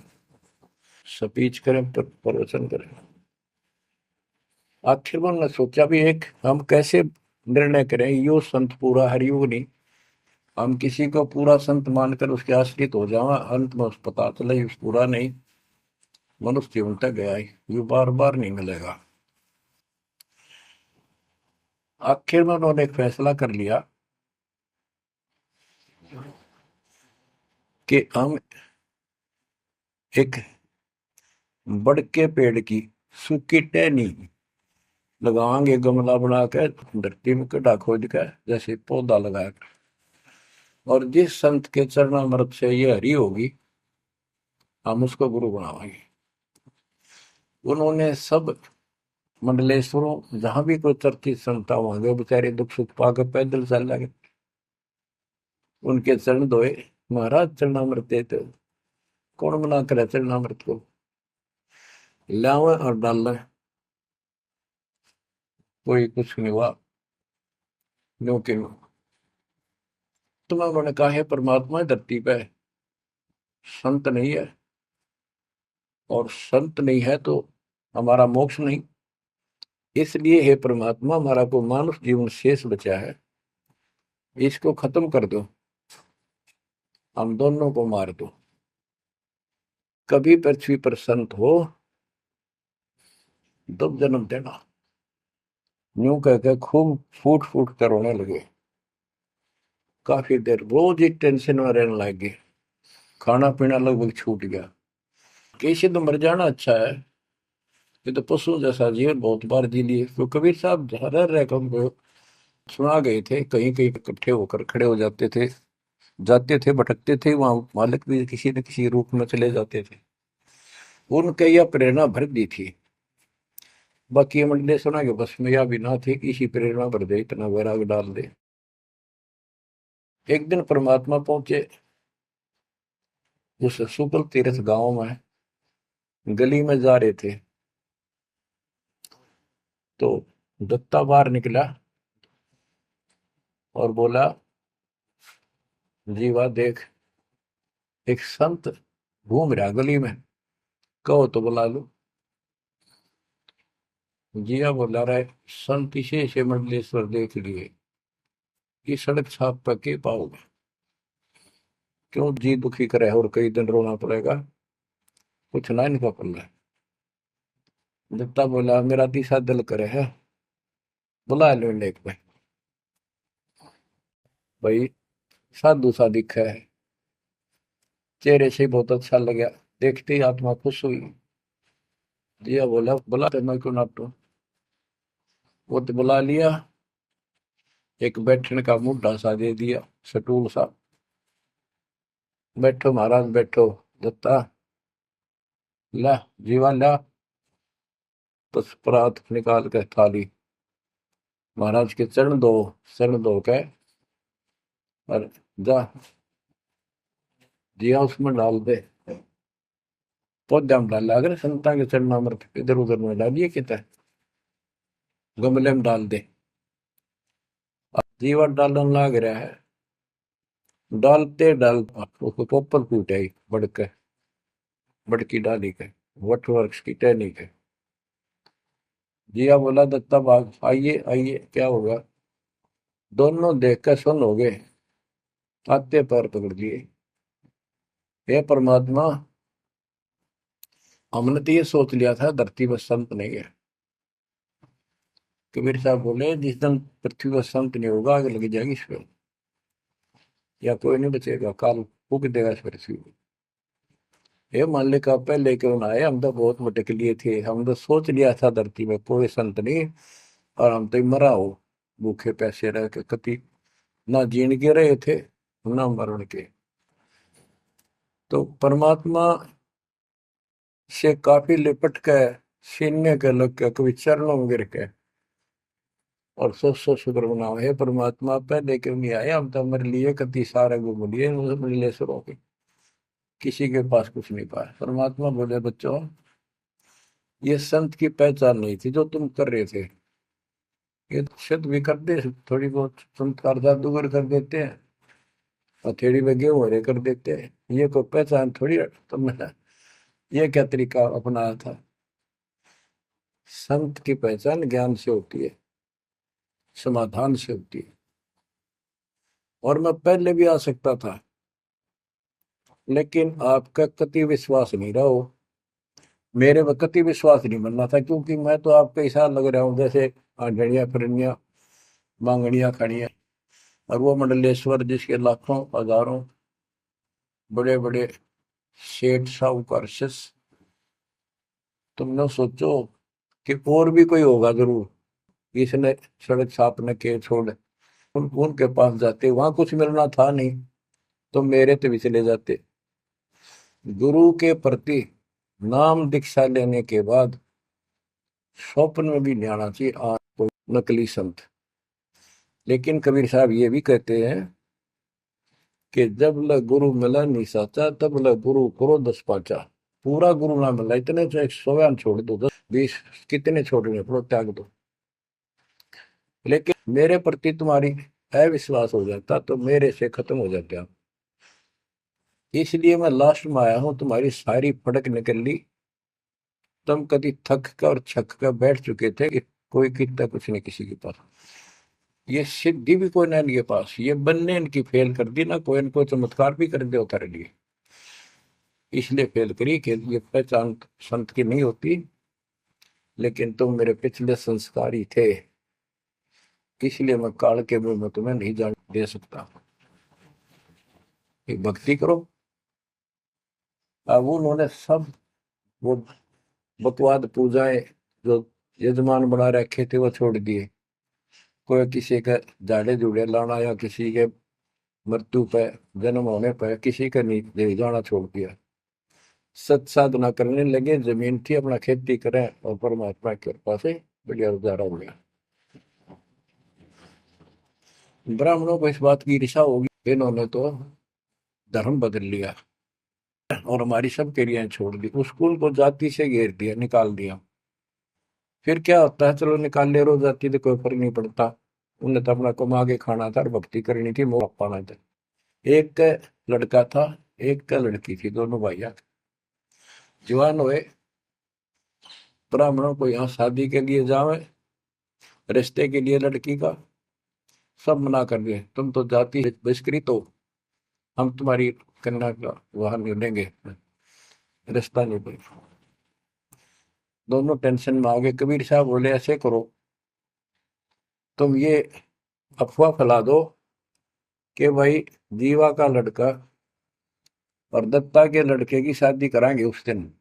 स्पीच करें, प्रवचन करें। आखिर में उन्होंने सोचा भी एक हम कैसे निर्णय करें, यो संत पूरा हरियो नहीं। हम किसी को पूरा संत मानकर उसके आश्रित हो जावा, अंत में उस पता चले उस पूरा नहीं, मनुष्य जीवन तक गया ही, ये बार बार नहीं मिलेगा। आखिर में उन्होंने एक फैसला कर लिया कि हम एक बड़ के पेड़ की सूखी टहनी लगाएंगे, गमला बना के धरती में गड्ढा खोद के जैसे पौधा लगाया। और जिस संत के चरणामृत से ये हरी होगी, हम उसको गुरु बनाएंगे। उन्होंने सब मंडलेश्वरों जहां भी कोई चर्चित संत होंगे, बेचारे दुख सुख पाकर पैदल चल लगे, उनके चरण धोए। महाराज चरणामृत देते हो। कौन मना करे चरणामृत को, लावे और डाल। कोई कुछ नहीं हुआ। क्योंकि तुम्हें उन्होंने कहा है परमात्मा धरती पे है, संत नहीं है, और संत नहीं है तो हमारा मोक्ष नहीं। इसलिए हे परमात्मा, हमारा को मानुष जीवन शेष बचा है, इसको खत्म कर दो, हम दोनों को मार दो। कभी पृथ्वी पर संत हो तब जन्म देना। यूं कहकर खूब फूट फूट कर रोने लगे। काफी देर रोज ही टेंशन में रहने लगे, खाना पीना लगभग छूट गया। कैसे तो मर जाना अच्छा है, ये तो पशु जैसा जीवन बहुत बार जी लिए। तो कबीर साहब रह रह कर हमको सुना गए थे, कहीं कहीं इकट्ठे होकर खड़े हो जाते थे, जाते थे, भटकते थे, वहां मालिक भी किसी न किसी रूप में चले जाते थे। उनके यह प्रेरणा भर दी थी। बाकी मंडले सुना के बस में यह भी ना थी कि इसी प्रेरणा भर दे, इतना वैराग डाल दे। एक दिन परमात्मा पहुंचे उस सुकल तीर्थ गांव में, गली में जा रहे थे तो दत्ता बाहर निकला और बोला, जीवा देख, एक संत घूम रहा गली में, कहो तो बुला लो। जिया बोला रहा है, संत इसे से मंडलेश्वर देख लिए, ये सड़क छाप पर के पाओगे, क्यों जी दुखी करे और कई दिन रोना पड़ेगा, कुछ ना इनका पल्ला। दत्ता बोला, मेरा तीसरा दिल करे है, बुला लो इन्हें एक भाई। भाई साधु सा दिखा है, चेहरे से बहुत अच्छा लगा, देखते ही आत्मा खुश हुई। जिया बोला, बुला तो मैं क्यों नाटू। वो तो बुला लिया, एक बैठने का मुड्ढा सा दे दिया, सटूल सा। बैठो महाराज बैठो। दत्ता, ला जीवा ला, बस परात निकाल के थाली महाराज के चरण दो, चरण धो के और जा जिया उसमें डाल दे। पौधा में डाल, अगर संता के चरण अमृत इधर उधर में डालिए कितना, गमले में डाल दे। अब जीवा डालने लग रहा है, डालते डाल उसको पोपल फूट आई बड़के, बड़की डाली के, वट वृक्ष की टहनी के। जिया बोला, दत्ता बाग आइए आइए, क्या होगा। दोनों देख कर सुन हो गए, आते पैर पकड़ लिए। हे परमात्मा, हमने तो ये सोच लिया था धरती पर संत नहीं है। कबीर साहब बोले, जिस दिन पृथ्वी पर संत नहीं होगा आग लग जाएगी इस पर, या कोई नहीं बचेगा, काल फूक देगा इस पृथ्वी को। ये मान का पहले क्यों ना आए, हम तो बहुत भटक लिए थे, हम तो सोच लिया था धरती में कोई संत नहीं, और हम तो मरा हो भूखे पैसे रह के, कति ना जीण के रहे थे ना मरण के। तो परमात्मा से काफी लिपट के, सीने के लग के, कभी चरणों में गिर के, और सौ शुक्र मनाओ, हे परमात्मा पहले क्यों नहीं आए, हम तो हमारे लिए कति सारे घूम लिए नीलेश्वरों के, किसी के पास कुछ नहीं पाया। परमात्मा बोले, बच्चों ये संत की पहचान नहीं थी जो तुम कर रहे थे, ये सिद्ध भी कर दे थोड़ी बहुत, चमत्कार जादूगर कर देते हैं, हथेड़ी में गेहूं हरे कर देते हैं, ये कोई पहचान थोड़ी तुमने ये क्या तरीका अपनाया था। संत की पहचान ज्ञान से होती है, समाधान से होती है। और मैं पहले भी आ सकता था, लेकिन आपका कति विश्वास नहीं रहा हो, मेरे में कति विश्वास नहीं बनना था, क्योंकि मैं तो आपके हिसाब लग रहा हूँ जैसे आंधड़िया फिरनिया मांगड़िया खड़िया, और वो मंडलेश्वर जिसके लाखों हजारों बड़े बड़े सेठ साहूकार शिष्य। तुमने सोचो कि और भी कोई होगा जरूर, इसने सड़क छापने के छोड़ उनके पास जाते, वहां कुछ मिलना था नहीं तो मेरे तो भी चले जाते। गुरु के प्रति नाम दीक्षा लेने के बाद स्वप्न में भी नहीं आना चाहिए आज कोई नकली संत। लेकिन कबीर साहब ये भी कहते हैं कि जब ल गुरु मिला नहीं साचा, तब ल गुरु करो 10 पाचा। पूरा गुरु ना मिला, इतने तो 100 छोड़ दो, 10 20 कितने छोड़ने पड़ो, त्याग दो। लेकिन मेरे प्रति तुम्हारी अविश्वास हो जाता तो मेरे से खत्म हो जाते आप। इसलिए मैं लास्ट में आया हूं, तुम्हारी सारी फड़क निकल ली। तुम कभी थक कर और छक कर बैठ चुके थे कि कोई कितना कुछ नहीं किसी के पास। ये सिद्धि भी कोई ना इनके पास, ये बनने इनकी फेल कर दी ना, कोई इनको चमत्कार भी कर दे उतारे लिए। इसलिए फेल करी कि ये पहचान संत की नहीं होती। लेकिन तुम मेरे पिछले संस्कारी थे, इसलिए मैं काल के मुंह में तुम्हें नहीं जान दे सकता। एक भक्ति करो। अब उन्होंने सब वो बकवाद पूजाएं जो यजमान बना रखे थे वो छोड़ दिए। कोई किसी का झाड़े झूड़े लाना या किसी के मृत्यु पे, जन्म होने पर किसी का नहीं ले जाना छोड़ दिया। सत साधना करने लगे, जमीन थी अपना खेती करें और परमात्मा की कृपा से बढ़िया गुजारा हो गया। ब्राह्मणों को इस बात की ईर्षा होगी, इन्होंने तो धर्म बदल लिया और हमारी सब क्रियाएं छोड़ दी, स्कूल को जाति से घेर दिया, निकाल दिया। फिर क्या होता है, चलो निकाल ले, रो जाति तो कोई फर्क नहीं पड़ता। उन्हें तो अपना कमा के खाना था और भक्ति करनी थी, मोह पाना था। एक का लड़का था, एक का लड़की थी, दोनों भैया जवान हुए। ब्राह्मणों को यहाँ शादी के लिए जावे, रिश्ते के लिए लड़की का सब मना कर दिए, तुम तो जाति बहिष्कृत हो, हम तुम्हारी कन्या का वहां नहीं लेंगे, रिश्ता नहीं बनेगा। दोनों टेंशन में आ गए। कबीर साहब बोले ऐसे करो, तुम ये अफवाह फैला दो कि भाई जीवा का लड़का और दत्ता के लड़के की शादी कराएंगे उस दिन,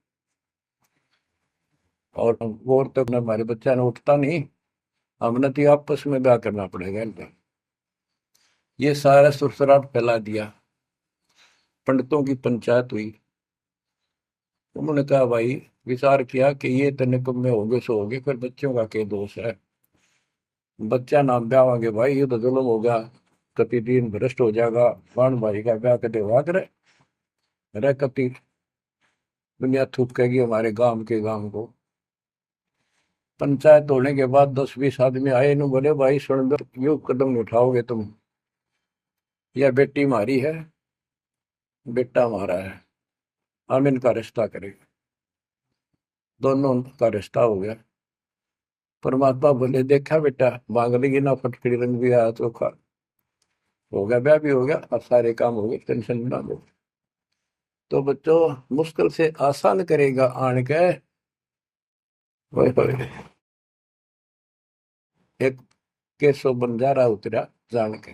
और वो तो हमारे बच्चा ने उठता नहीं, हमने तो आपस में ब्याह करना पड़ेगा इनका। ये सारा सुरसराट फैला दिया। पंडितों की पंचायत हुई। उन्होंने कहा भाई, विचार किया कि ये तो निकम्मे में होंगे सो होंगे, फिर बच्चों का क्या दोष है। बच्चा नाम ब्याह भाई, ये तो जुल्म होगा, कति दिन भ्रष्ट हो जाएगा। बाण भाई का ब्याह कदे हुआ करे, रह कति दुनिया थूकेगी हमारे गांव को। पंचायत होने के बाद 10-20 आदमी आए, इन्होंने बोले भाई सुन दो, यो कदम नहीं उठाओगे तुम, यह बेटी हमारी है, बेटा हमारा है, हम इनका रिश्ता करेंगे। दोनों का रिश्ता हो गया। परमात्मा बोले देखा बेटा, मांग लेगी ना, फटकड़ी रंग भी आया तो हो गया, ब्याह भी हो गया, अब सारे काम हो गए, टेंशन ना लो। तो बच्चों, मुश्किल से आसान करेगा आन के, एक केसो बंजारा उतरा जान के।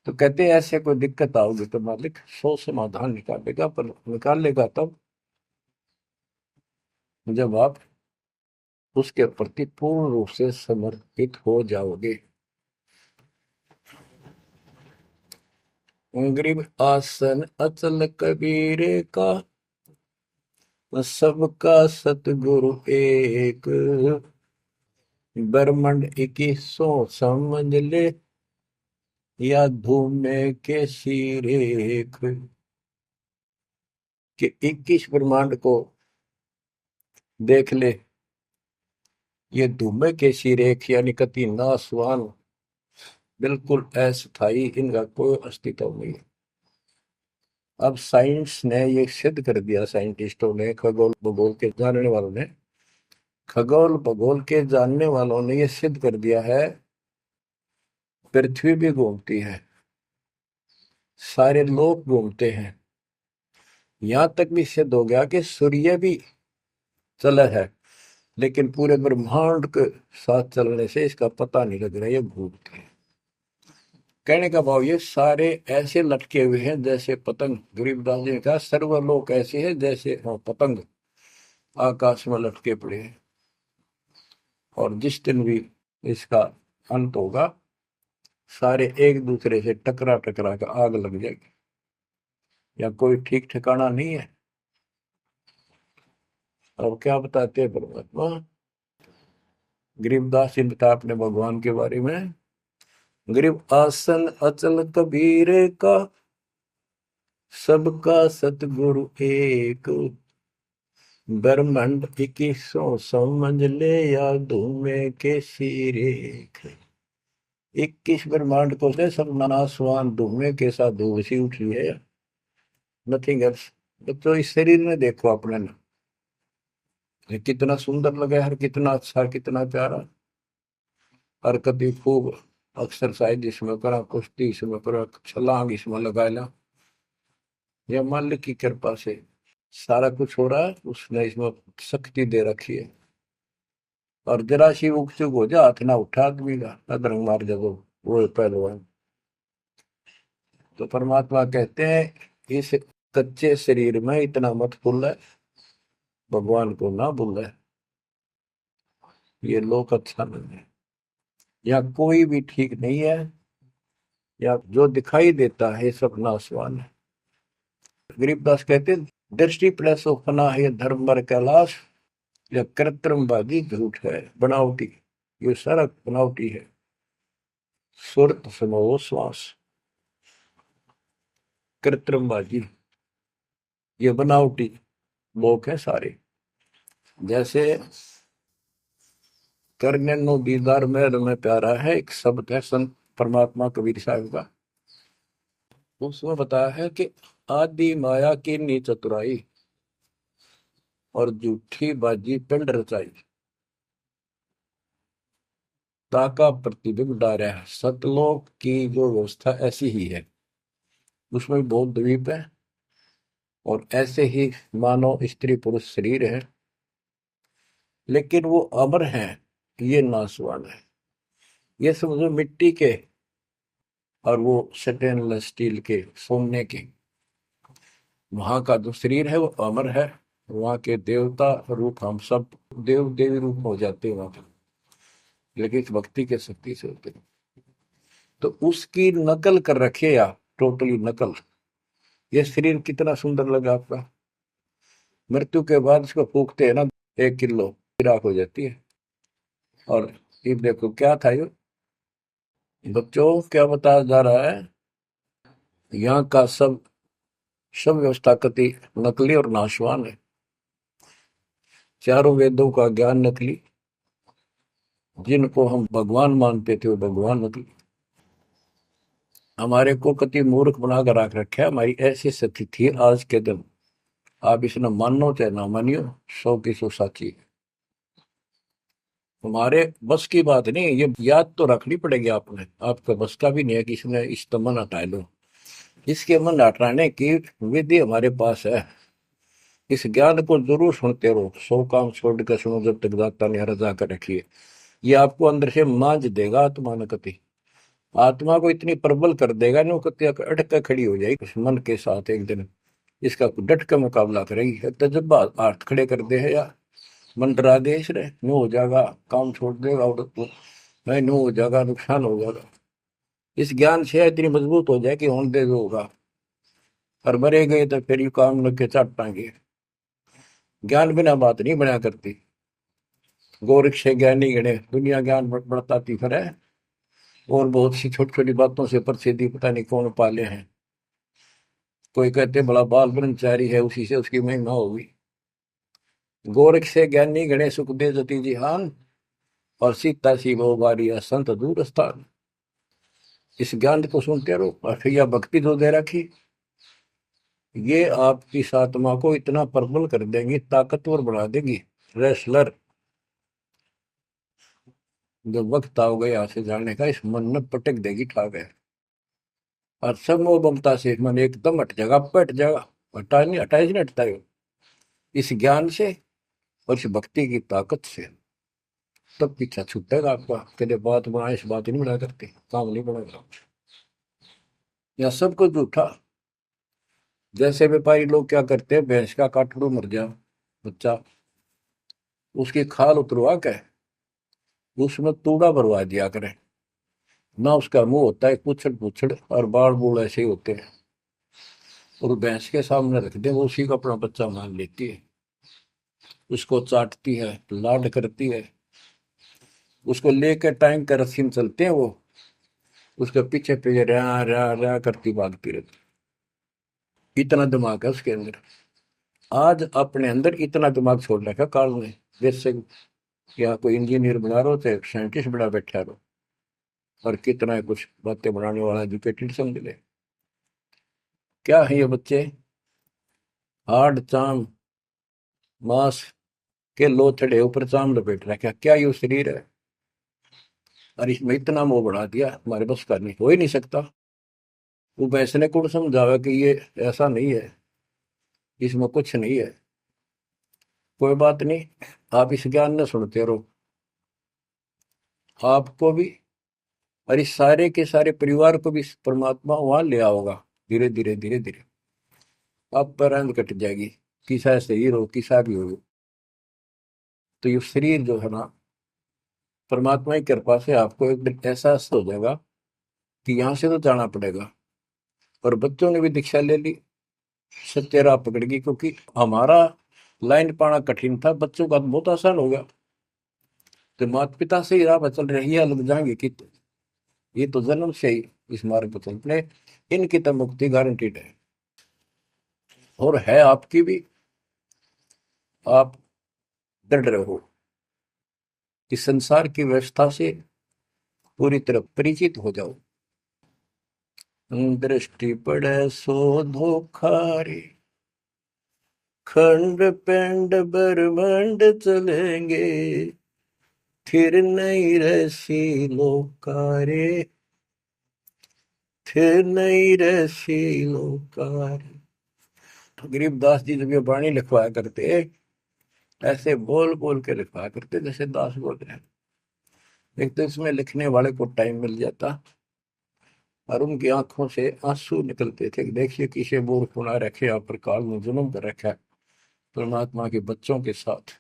तो कहते हैं ऐसे कोई दिक्कत आओगी तो मालिक 100 समाधान निकालेगा, पर निकालेगा तब जब आप उसके प्रति पूर्ण रूप से समर्पित हो जाओगे। गरीब आसन अचल कबीरे का, सबका सतगुरु एक, ब्रह्मंड 2100 समझ ले, या धूमे के सिरेख। कि 21 ब्रह्मांड को देख ले, ये धूमे के सिरेख यानी कति नासवान, बिल्कुल अस्थाई, इनका कोई अस्तित्व नहीं। अब साइंस ने ये सिद्ध कर दिया, साइंटिस्टों ने, खगोल भूगोल के जानने वालों ने, खगोल भूगोल के जानने वालों ने ये सिद्ध कर दिया है, पृथ्वी भी घूमती है, सारे लोग घूमते हैं। यहां तक भी सिद्ध हो गया कि सूर्य भी चला है, लेकिन पूरे ब्रह्मांड के साथ चलने से इसका पता नहीं लग रहा, ये घूमते हैं। कहने का भाव ये सारे ऐसे लटके हुए हैं जैसे पतंग। गरीबदास जी ने कहा सर्वलोक ऐसे है जैसे पतंग आकाश में लटके पड़े हैं, और जिस दिन भी इसका अंत होगा, सारे एक दूसरे से टकरा टकरा कर आग लग जाएगी, या कोई ठीक ठिकाना नहीं है। और क्या बताते हैं परमात्मा, गरीबदास जी बता अपने भगवान के बारे में, गरीब आसन अचल कबीर का, सबका सतगुरु एक, ब्रह्मंड 2100 समझ ले, या धूमे के सिरेख। 21 ब्रह्मांड को से सब नासवान धूमे के साथ धूसी उठ रही है। Nothing else. बच्चों इस शरीर में देखो अपने ना, ये कितना सुंदर लगा है, कितना अच्छा, कितना प्यारा। हरकत खूब, एक्सरसाइज इसमें करा, कुश्ती इसमें करा, छलांग इसमें लगा ला। यह मालिक की कृपा से सारा कुछ हो रहा है, उसने इसमें शक्ति दे रखी है। और जरा सी उग चुक हो जा, हाथ ना उठा आदमी का, अदरंग मार जगो, वो है पहलवान। तो परमात्मा कहते हैं इस कच्चे शरीर में इतना मत भूल है, भगवान को ना भूल है। ये लोक अच्छा नहीं है, या कोई भी ठीक नहीं है, या जो दिखाई देता है सब नाशवान है। गरीबदास कहते हैं, दृष्टि प्लस फना है धर्म बर कैलाश, या कृत्रिमवादी झूठ है, बनावटी। ये सारा बनावटी है। सुरत समो श्वास, कृत्रिमबाजी, ये बनावटी लोग हैं सारे। जैसे करने नो दीदार में प्यारा है, एक शब्द है संत परमात्मा कबीर साहब का। उसमें बताया है कि आदि माया की नी चतुराई, और झूठी बाजी पिंड रचाई, ताका प्रतिबिंब डारा है। सतलोक की जो व्यवस्था ऐसी ही है, उसमें भी बहुत द्वीप है, और ऐसे ही मानव स्त्री पुरुष शरीर है, लेकिन वो अमर है, ये नासवान है। ये समझो मिट्टी के, और वो स्टेनलेस स्टील के, सोने के। वहां का जो शरीर है वो अमर है। वहां के देवता रूप हम सब देव देवी रूप हो जाते हैं वहां पर, लेकिन इस भक्ति के शक्ति से होते हैं। तो उसकी नकल कर रखे आप, टोटली नकल। ये शरीर कितना सुंदर लगा आपका, मृत्यु के बाद इसको फूकते हैं ना, 1 किलो राख हो जाती है। और ये देखो क्या था ये, बच्चों क्या बताया जा रहा है, यहाँ का सब सब व्यवस्था कति नकली और नाशवान है। चारों वेदों का ज्ञान नकली, जिनको हम भगवान मानते थे वो भगवान नकली। हमारे को कति मूर्ख बनाकर रख रखा है। हमारी ऐसी स्थिति थी आज के दिन, आप इसने मानो चाहे ना मानियो, 100 की 100 साची है। हमारे बस की बात नहीं, ये याद तो रखनी पड़ेगी आपने, आपका बस का भी नहीं है कि इसने इस मन हटा लो। इसके मन हटाने की विधि हमारे पास है। इस ज्ञान को जरूर सुनते रहो, 100 काम छोड़ कर सुनो, जब तक दाता ने रजा कर रखी है। ये आपको अंदर से मांझ देगा आत्मा न कति, आत्मा को इतनी प्रबल कर देगा ना, वो कति अटक कर खड़ी हो जाएगी उस मन के साथ एक दिन। इसका डट का मुकाबला करेगी, तजब्बा हाथ खड़े कर दे है या मन डरा दे इसने, नो हो जाएगा, काम छोड़ देगा, और नहीं नो हो जाएगा, नुकसान हो जाएगा। इस ज्ञान से इतनी मजबूत हो जाए कि होने दे जो होगा, और मरे गए तो फिर ये काम लग के चट पाएंगे। ज्ञान बिना बात नहीं बना करती। गोरख से ज्ञानी गणे, दुनिया ज्ञान बढ़ताती फिर है, और बहुत सी छोटी छोटी बातों से प्रसिद्धि पता नहीं कौन पाले हैं। कोई कहते बड़ा बाल ब्रह्मचारी है, उसी से उसकी महिमा होगी। गोरख से ज्ञानी गणे सुख दे जति जिहान, और सीता सी वो बारिया संत दूर स्थान। इस ज्ञान को सुनते रहो, और फिर यह भक्ति जो दे रखी, ये आपकी आत्मा को इतना प्रबल कर देंगी, ताकतवर बना देंगी, रेसलर। जब वक्त आओगे यहाँ से जाने का, इस मन में पटक देगी ठाक है, और सब मोह ममता से मन एकदम हट जाएगा, पट जाएगा। हटा नहीं, हटाए नहीं हटता है इस ज्ञान से और इस भक्ति की ताकत से। तब पीछा छूटेगा आपका, कदे बात बनाए इस बात ही नहीं बना करते, काम नहीं बनेगा। या सब कुछ झूठा। जैसे व्यापारी लोग क्या करते हैं, भैंस का काटड़ू मर गया बच्चा, उसकी खाल उतरवा के उसमें तूड़ा भरवा दिया करें ना। उसका मुंह होता है पूछड़ पूछड़, और बाल बूढ़ ऐसे ही होते हैं, और भैंस के सामने रख दे, वो उसी को अपना बच्चा मान लेती है, उसको चाटती है, लाड करती है। उसको लेकर टाइम का रस्सी में चलते हैं वो, उसके पीछे पीछे रहा रहा रहा करती भागती रहती। इतना दिमाग है उसके अंदर। आज अपने अंदर इतना दिमाग छोड़ रखा काल ने, जैसे या कोई इंजीनियर बना रहो, चाहे साइंटिस्ट बना बैठा रहो, और कितना है कुछ बातें बनाने वाला एजुकेटेड समझ ले। क्या है ये बच्चे, हाड़ चाम मांस के लोथड़े ऊपर चाम लपेट रखा, क्या ये शरीर है? और इसमें इतना मोह बढ़ा दिया, हमारे बस का नहीं, हो ही नहीं सकता। वो वैसे ने कौन समझावा कि ये ऐसा नहीं है, इसमें कुछ नहीं है। कोई बात नहीं, आप इस ज्ञान न सुनते रहो, आपको भी और इस सारे के सारे परिवार को भी परमात्मा वहां ले आओगा। धीरे धीरे धीरे धीरे आप पर रंग कट जाएगी, किसा शरीर हो किसा भी हो। तो ये शरीर जो है ना, परमात्मा की कृपा से आपको एक दिन एहसास हो जाएगा कि यहाँ से तो जाना पड़ेगा। और बच्चों ने भी दीक्षा ले ली, सत्य राह पकड़ गई, क्योंकि हमारा लाइन पाना कठिन था, बच्चों का तो बहुत आसान हो गया। तो माता पिता से ही राह पर चल रही है, लग जाएंगे कि ये तो जन्म से ही इस मार्ग पर चलते, इनकी तो मुक्ति गारंटीड है। और है आपकी भी, आप डर रहे हो कि संसार की व्यवस्था से पूरी तरह परिचित हो जाओ। दृष्टि पड़े सो धोखा रे, खंड पिंड ब्रह्मांड चलेंगे, फिर नहीं रसी लोकारे, फिर नहीं रसी लोकारे। तो गरीबदास जी जब ये वाणी लिखवाया करते, ऐसे बोल बोल के लिखवाया करते जैसे दास बोल रहे हैं। एक तो इसमें लिखने वाले को टाइम मिल जाता, और उनकी आंखों से आंसू निकलते थे कि देखिए किसे बोर खुना रखे, आप पर काल में जुल्म कर रखा है परमात्मा के बच्चों के साथ।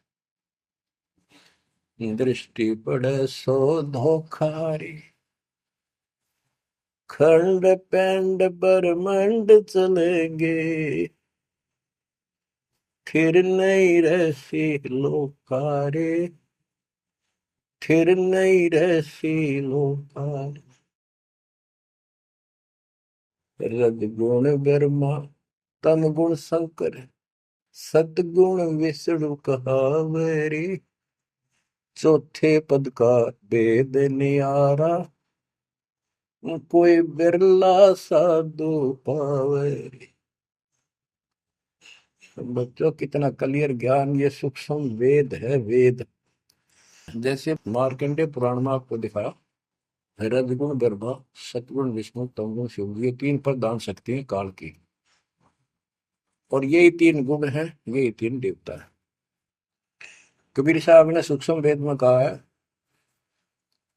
दृष्टि पड़े सो धोखारी, खंड पेंड ब्रह्मांड चलेंगे, फिर नहीं रहसी लोकारे, फिर नहीं रहसी लोकारे। रजगुण ब्रह्मा तम गुण शंकर, सतगुण विष्णु कहावरी, चौथे पद का वेद नियारा, कोई बिरला साधु पावे। बच्चों कितना क्लियर ज्ञान, ये सूक्ष्म वेद है, वेद। जैसे मार्कंडे पुराण में आपको दिखाया, रजगुण ब्रह्मा, सतगुण विष्णु, तमगुण शिव, ये तीन प्रधान शक्ति हैं काल की। और यही तीन गुण हैं, यही तीन देवता है। कबीर साहब ने सूक्ष्म वेद में कहा है,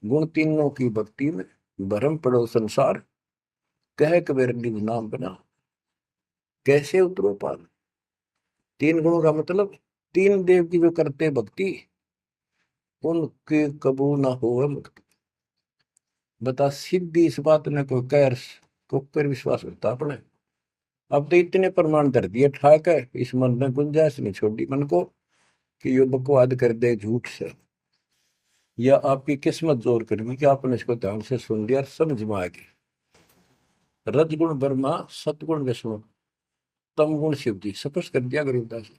गुण तीनों की भक्ति में भरम पड़ो संसार, कह कबीर निज नाम बना, कैसे उतरो पार। तीन गुणों का मतलब, तीन देव की जो करते भक्ति, उनके कबू ना हो मुक्ति। बता सीधी इस बात ने कोई कह को पर विश्वास करता अपने। अब तो इतने प्रमाण धर दिए ठाक है, इस मन ने गुंजाइश नहीं छोड़ी मन को कि ये बकवाद कर दे झूठ से, या आपकी किस्मत जोर करेगी कि आपने इसको ध्यान से सुन लिया, समझ में आ गई। रजगुण ब्रह्मा, सतगुण विष्णु, तम गुण शिव जी, स्पष्ट कर दिया गरीबदास ने।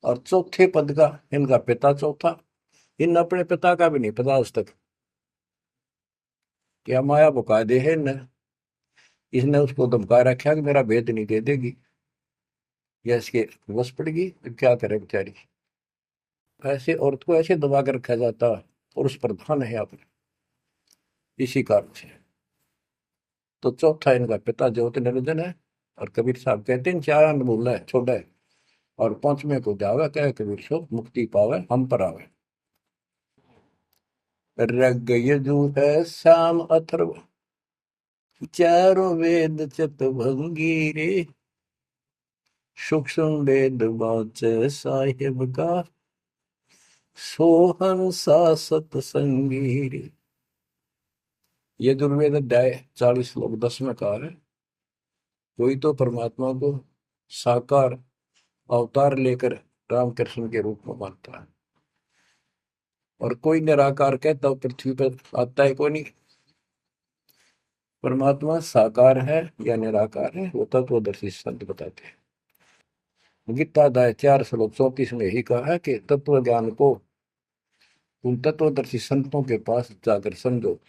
और चौथे पद का इनका पिता चौथा, इन अपने पिता का भी नहीं पता आज तक, क्या माया बुका दे है न। इसने उसको धमका रखा कि मेरा भेद नहीं दे देगी, या इसके वश पड़ेगी तो क्या करे बेचारी। ऐसे औरत को ऐसे दबा कर रखा जाता, पुरुष प्रधान है आपने, इसी कारण से। तो चौथा इनका पिता ज्योति निरंजन है। और कबीर साहब कहते हैं, चार अन्न बोला है छोड़ा है, और पांचवें को जावे कहे कबीर सो, मुक्ति पावे हम पर आवे। रग यजु है श्याम अथर्व, चारों वेद चित भंगी रे, सूक्ष्म वेद वाच साहिब का, सोहन सा सतसंगी रे। यजुर्वेद अध्याय 40 श्लोक 10 में कहा है, कोई तो परमात्मा को साकार अवतार लेकर रामकृष्ण के रूप में मानता है, और कोई निराकार कहता हो पृथ्वी पर आता है कोई नहीं। परमात्मा साकार है या निराकार है, वो तत्वदर्शी संत बताते हैं। गीता अध्याय 4 श्लोक 34 में यही कहा है कि तत्व ज्ञान को उन तत्वदर्शी संतों के पास जाकर समझो,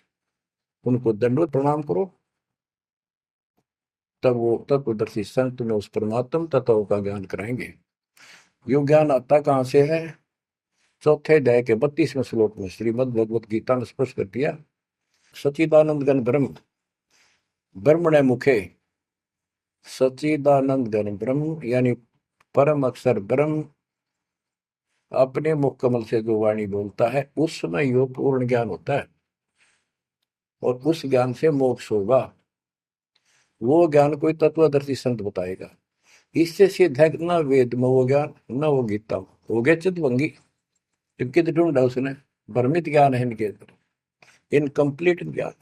उनको दंडवत प्रणाम करो, तब वो तत्वदर्शी संत में उस परमात्म तत्व का ज्ञान कराएंगे। यो ज्ञान आता कहाँ से है? चौथे अध्याय के 32वें श्लोक में श्रीमद् भगवत गीता ने स्पष्ट कर दिया। सच्चिदानंद घन ब्रह्म ब्रह्मणे मुखे, सच्चिदानंद घन ब्रह्म यानी परम अक्षर ब्रह्म अपने मुख कमल से जो वाणी बोलता है उसमें यो पूर्ण ज्ञान होता है, और उस ज्ञान से मोक्ष होगा। वो ज्ञान कोई तत्वदर्शी संत बताएगा। इससे सिद्ध है कि ना वेद में वो ज्ञान, ना वो गीता में। हो गया चितवंगी, जबकि तो ढूंढा उसने। भ्रमित ज्ञान है इनके अंदर, इनकम्प्लीट ज्ञान।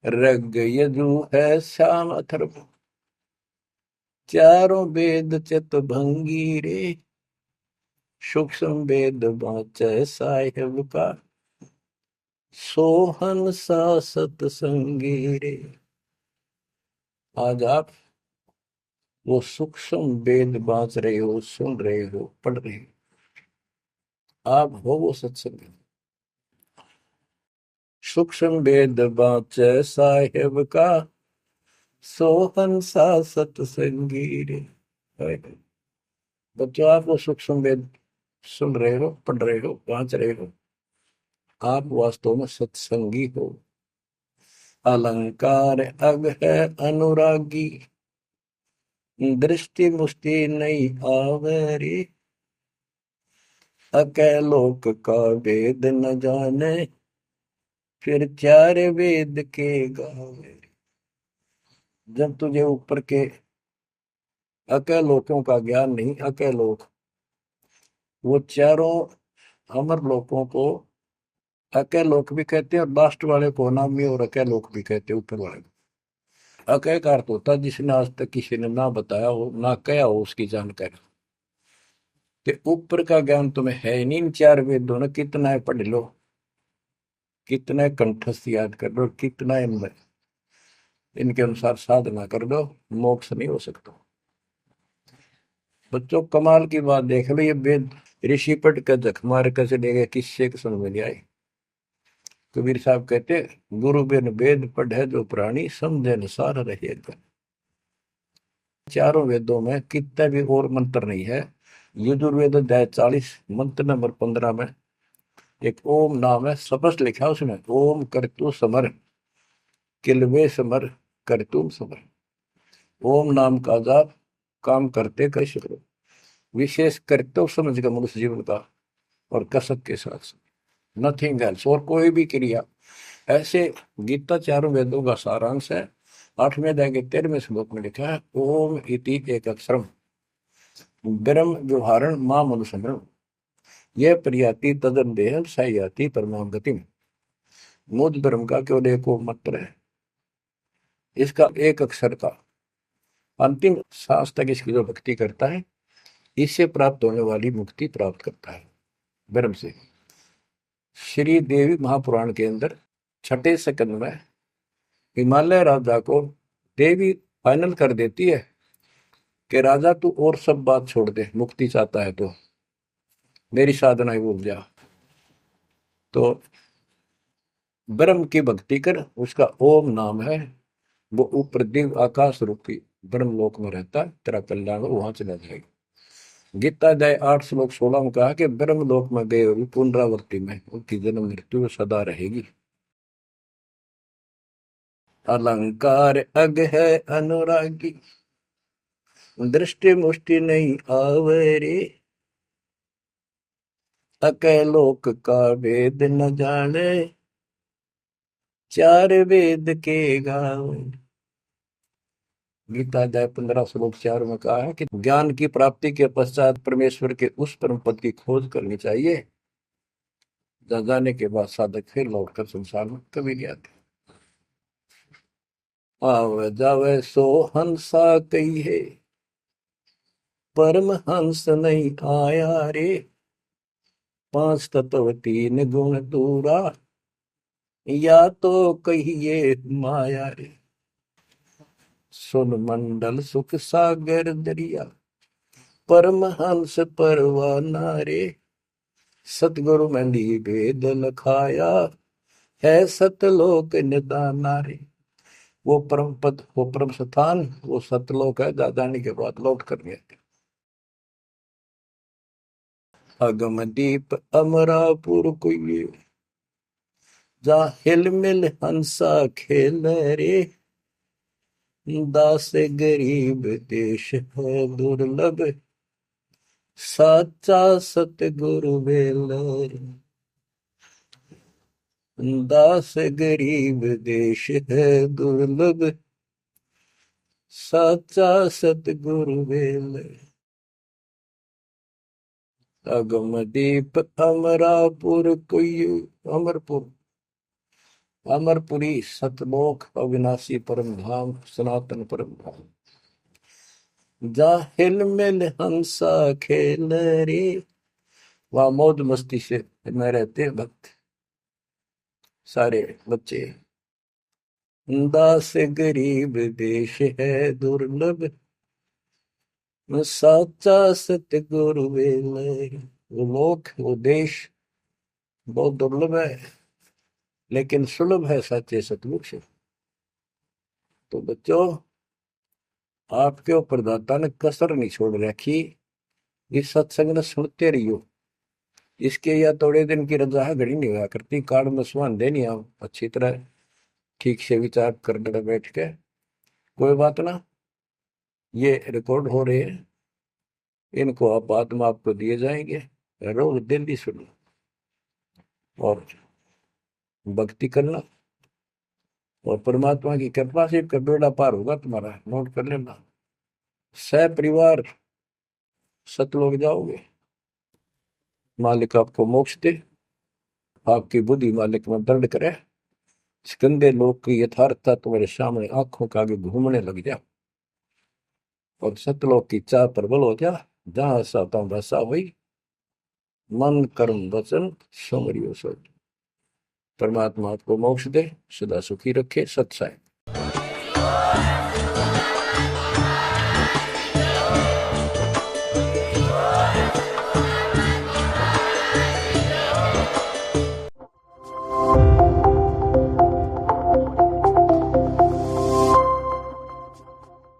रग यजु है श्याम अथर्व, चारों वेद चित भंगी रे, सूक्ष्म वेद बाँचै साहिब का, सोहन सा सतसंगी रे। आज आप वो सूक्ष्म वेद बाँच रहे हो, सुन रहे हो, पढ़ रहे हो, आप हो वो सत्संग। सूक्ष्म वेद बाँचै साहिब का, सोहन सा सतसंगी रे। बच्चों, आप वो सूक्ष्म वेद सुन रहे हो, पढ़ रहे हो, बाँच रहे हो, आप वास्तव में सत्संगी हो। अलंकार अग है अनुरागी, दृष्टि मुष्टि नहीं आवरी, अकैलोक का वेद न जाने, फिर चार वेद के गावे। जब तुझे ऊपर के अकैलोकों का ज्ञान नहीं, अकैलोक वो चारों अमर लोकों को अकैलोक भी कहते हैं, और लास्ट वाले को नामी और अकैलोक भी कहते हैं, ऊपर वाले को। अकय का अर्थ होता है जिसने आज तक किसी ने ना बताया हो, ना कहा हो उसकी जानकारी। कि ऊपर का ज्ञान तुम्हें है ही नहीं। इन चार वेदों ने कितना है पढ़ लो, कितना है कंठस्थ याद कर लो, कितना इनमें इनके अनुसार साधना कर दो, मोक्ष नहीं हो सकता। बच्चों, कमाल की बात देख लो, ये वेद ऋषि पट का जख मार कर चले गए, किससे समझ में नहीं आई। कबीर साहब कहते, गुरु बिन वेद पढ़े जो प्राणी, समझे न सार रहे। चारों वेदों में कितना भी और मंत्र नहीं है। यजुर्वेद अध्याय 40 मंत्र नंबर 15 में एक ओम नाम है, स्पष्ट लिखा है उसमें, ओम करतु समर किलवे समर करतुम समर। ओम नाम का जाप काम करते कैसे करो, विशेष कर्तव्य समझ कर मनुष्य जीवन का, और कसक के साथ नथिंग एल्स, और कोई भी क्रिया। ऐसे गीता चारों वेदों का सारांश है। 8वें अध्याय के 13वें श्लोक में लिखा है, ओम इति एक अक्षरम ब्रह्म व्यवहारण मां मनुसंग्रम, यह प्रियाति तदन देह सायाति परमाम गतिम। मुझ ब्रह्म का केवल एक मंत्र है, इसका एक अक्षर का अंतिम सांस तक इसकी जो भक्ति करता है, इससे प्राप्त होने वाली मुक्ति प्राप्त करता है ब्रह्म से। श्री देवी महापुराण के अंदर 6ठे सकंद में हिमालय राजा को देवी फाइनल कर देती है कि राजा तू और सब बात छोड़ दे, मुक्ति चाहता है तो मेरी साधना ही भूल जा, तो ब्रह्म की भक्ति कर। उसका ओम नाम है, वो ऊपर दिव्य आकाश रूपी ब्रह्म लोक में रहता है, तेरा कल्याण वहां चला जाएगा। गीता अध्याय 8 श्लोक 16 में कहा कि ब्रह्म लोक में गए हुए पुनरावृत्ति में उनकी जन्म मृत्यु सदा रहेगी। अलंकार अग है अनुरागी, दृष्टि मुष्टि नहीं आवरे, अकैलोक का वेद न जाने, चार वेद के गावे। गीता अध्याय 15 श्लोक 4 में कहा है कि ज्ञान की प्राप्ति के पश्चात परमेश्वर के उस परम पद की खोज करनी चाहिए, जहाँ जाने के बाद साधक फिर लौटकर संसार में कभी नहीं आते। आवे जावे सो हंसा कही है, परम हंस नहीं आया रे, पांच तत्व तीन गुण दूरा, या तो कहिए माया रे। सुन मंडल सुख सागर दरिया, परम हंस परवाना रे, सतगुरु मंदी वेद लखाया, है सतलोक निदाना रे। वो परम पद, वो परम स्थान, वो सतलोक है, दादानी के बाद लौट कर गए। अगम दीप अमरापुर कोई, जा हिल मिल हंसा खेल रे, दास गरीब देश है दुर्लभ, साचा सतगुरु बेलर, दास गरीब देश है दुर्लभ, साचा सतगुरु बेलर। अगम दीप अमरापुर कोई, अमरपुर, अमरपुरी सतलोक अविनाशी परम धाम सनातन परम धाम, जा हिल मिल हंसा खेल रे, वहां मौज मस्ती से में रहते हैं भक्त सारे बच्चे। दास गरीब देश है दुर्लभ, साचा सतगुरु बेलर। वो लोग, वो देश बहुत दुर्लभ है, लेकिन सुलभ है सच्चे सतगुरु से। तो बच्चों, आपके ऊपर दाता ने कसर नहीं छोड़ रखी, इस सत्संग ने सुनते रहियो। इसके या थोड़े दिन की रजा घड़ी नहीं हुआ करती, काल में सुहान देनी आप अच्छी तरह ठीक से विचार करने बैठ के। कोई बात ना, ये रिकॉर्ड हो रहे हैं, इनको आप बाद में आपको दिए जाएंगे, रोज दिल्ली सुनो और भक्ति करना, और परमात्मा की कृपा से का बेड़ा पार होगा तुम्हारा। नोट कर लेना, सह परिवार सतलोक जाओगे, मालिक आपको मोक्ष दे, आपकी बुद्धि मालिक में दर्द करे, इस गंदे लोक की यथार्थता तुम्हारे सामने आंखों के आगे घूमने लग जा, और सतलोक की चाह प्रबल हो जा। जहां साता भाषा हुई, मन कर्म वचन समरियो सब। परमात्मा आपको मोक्ष दे, सदा सुखी रखे। सत्साई।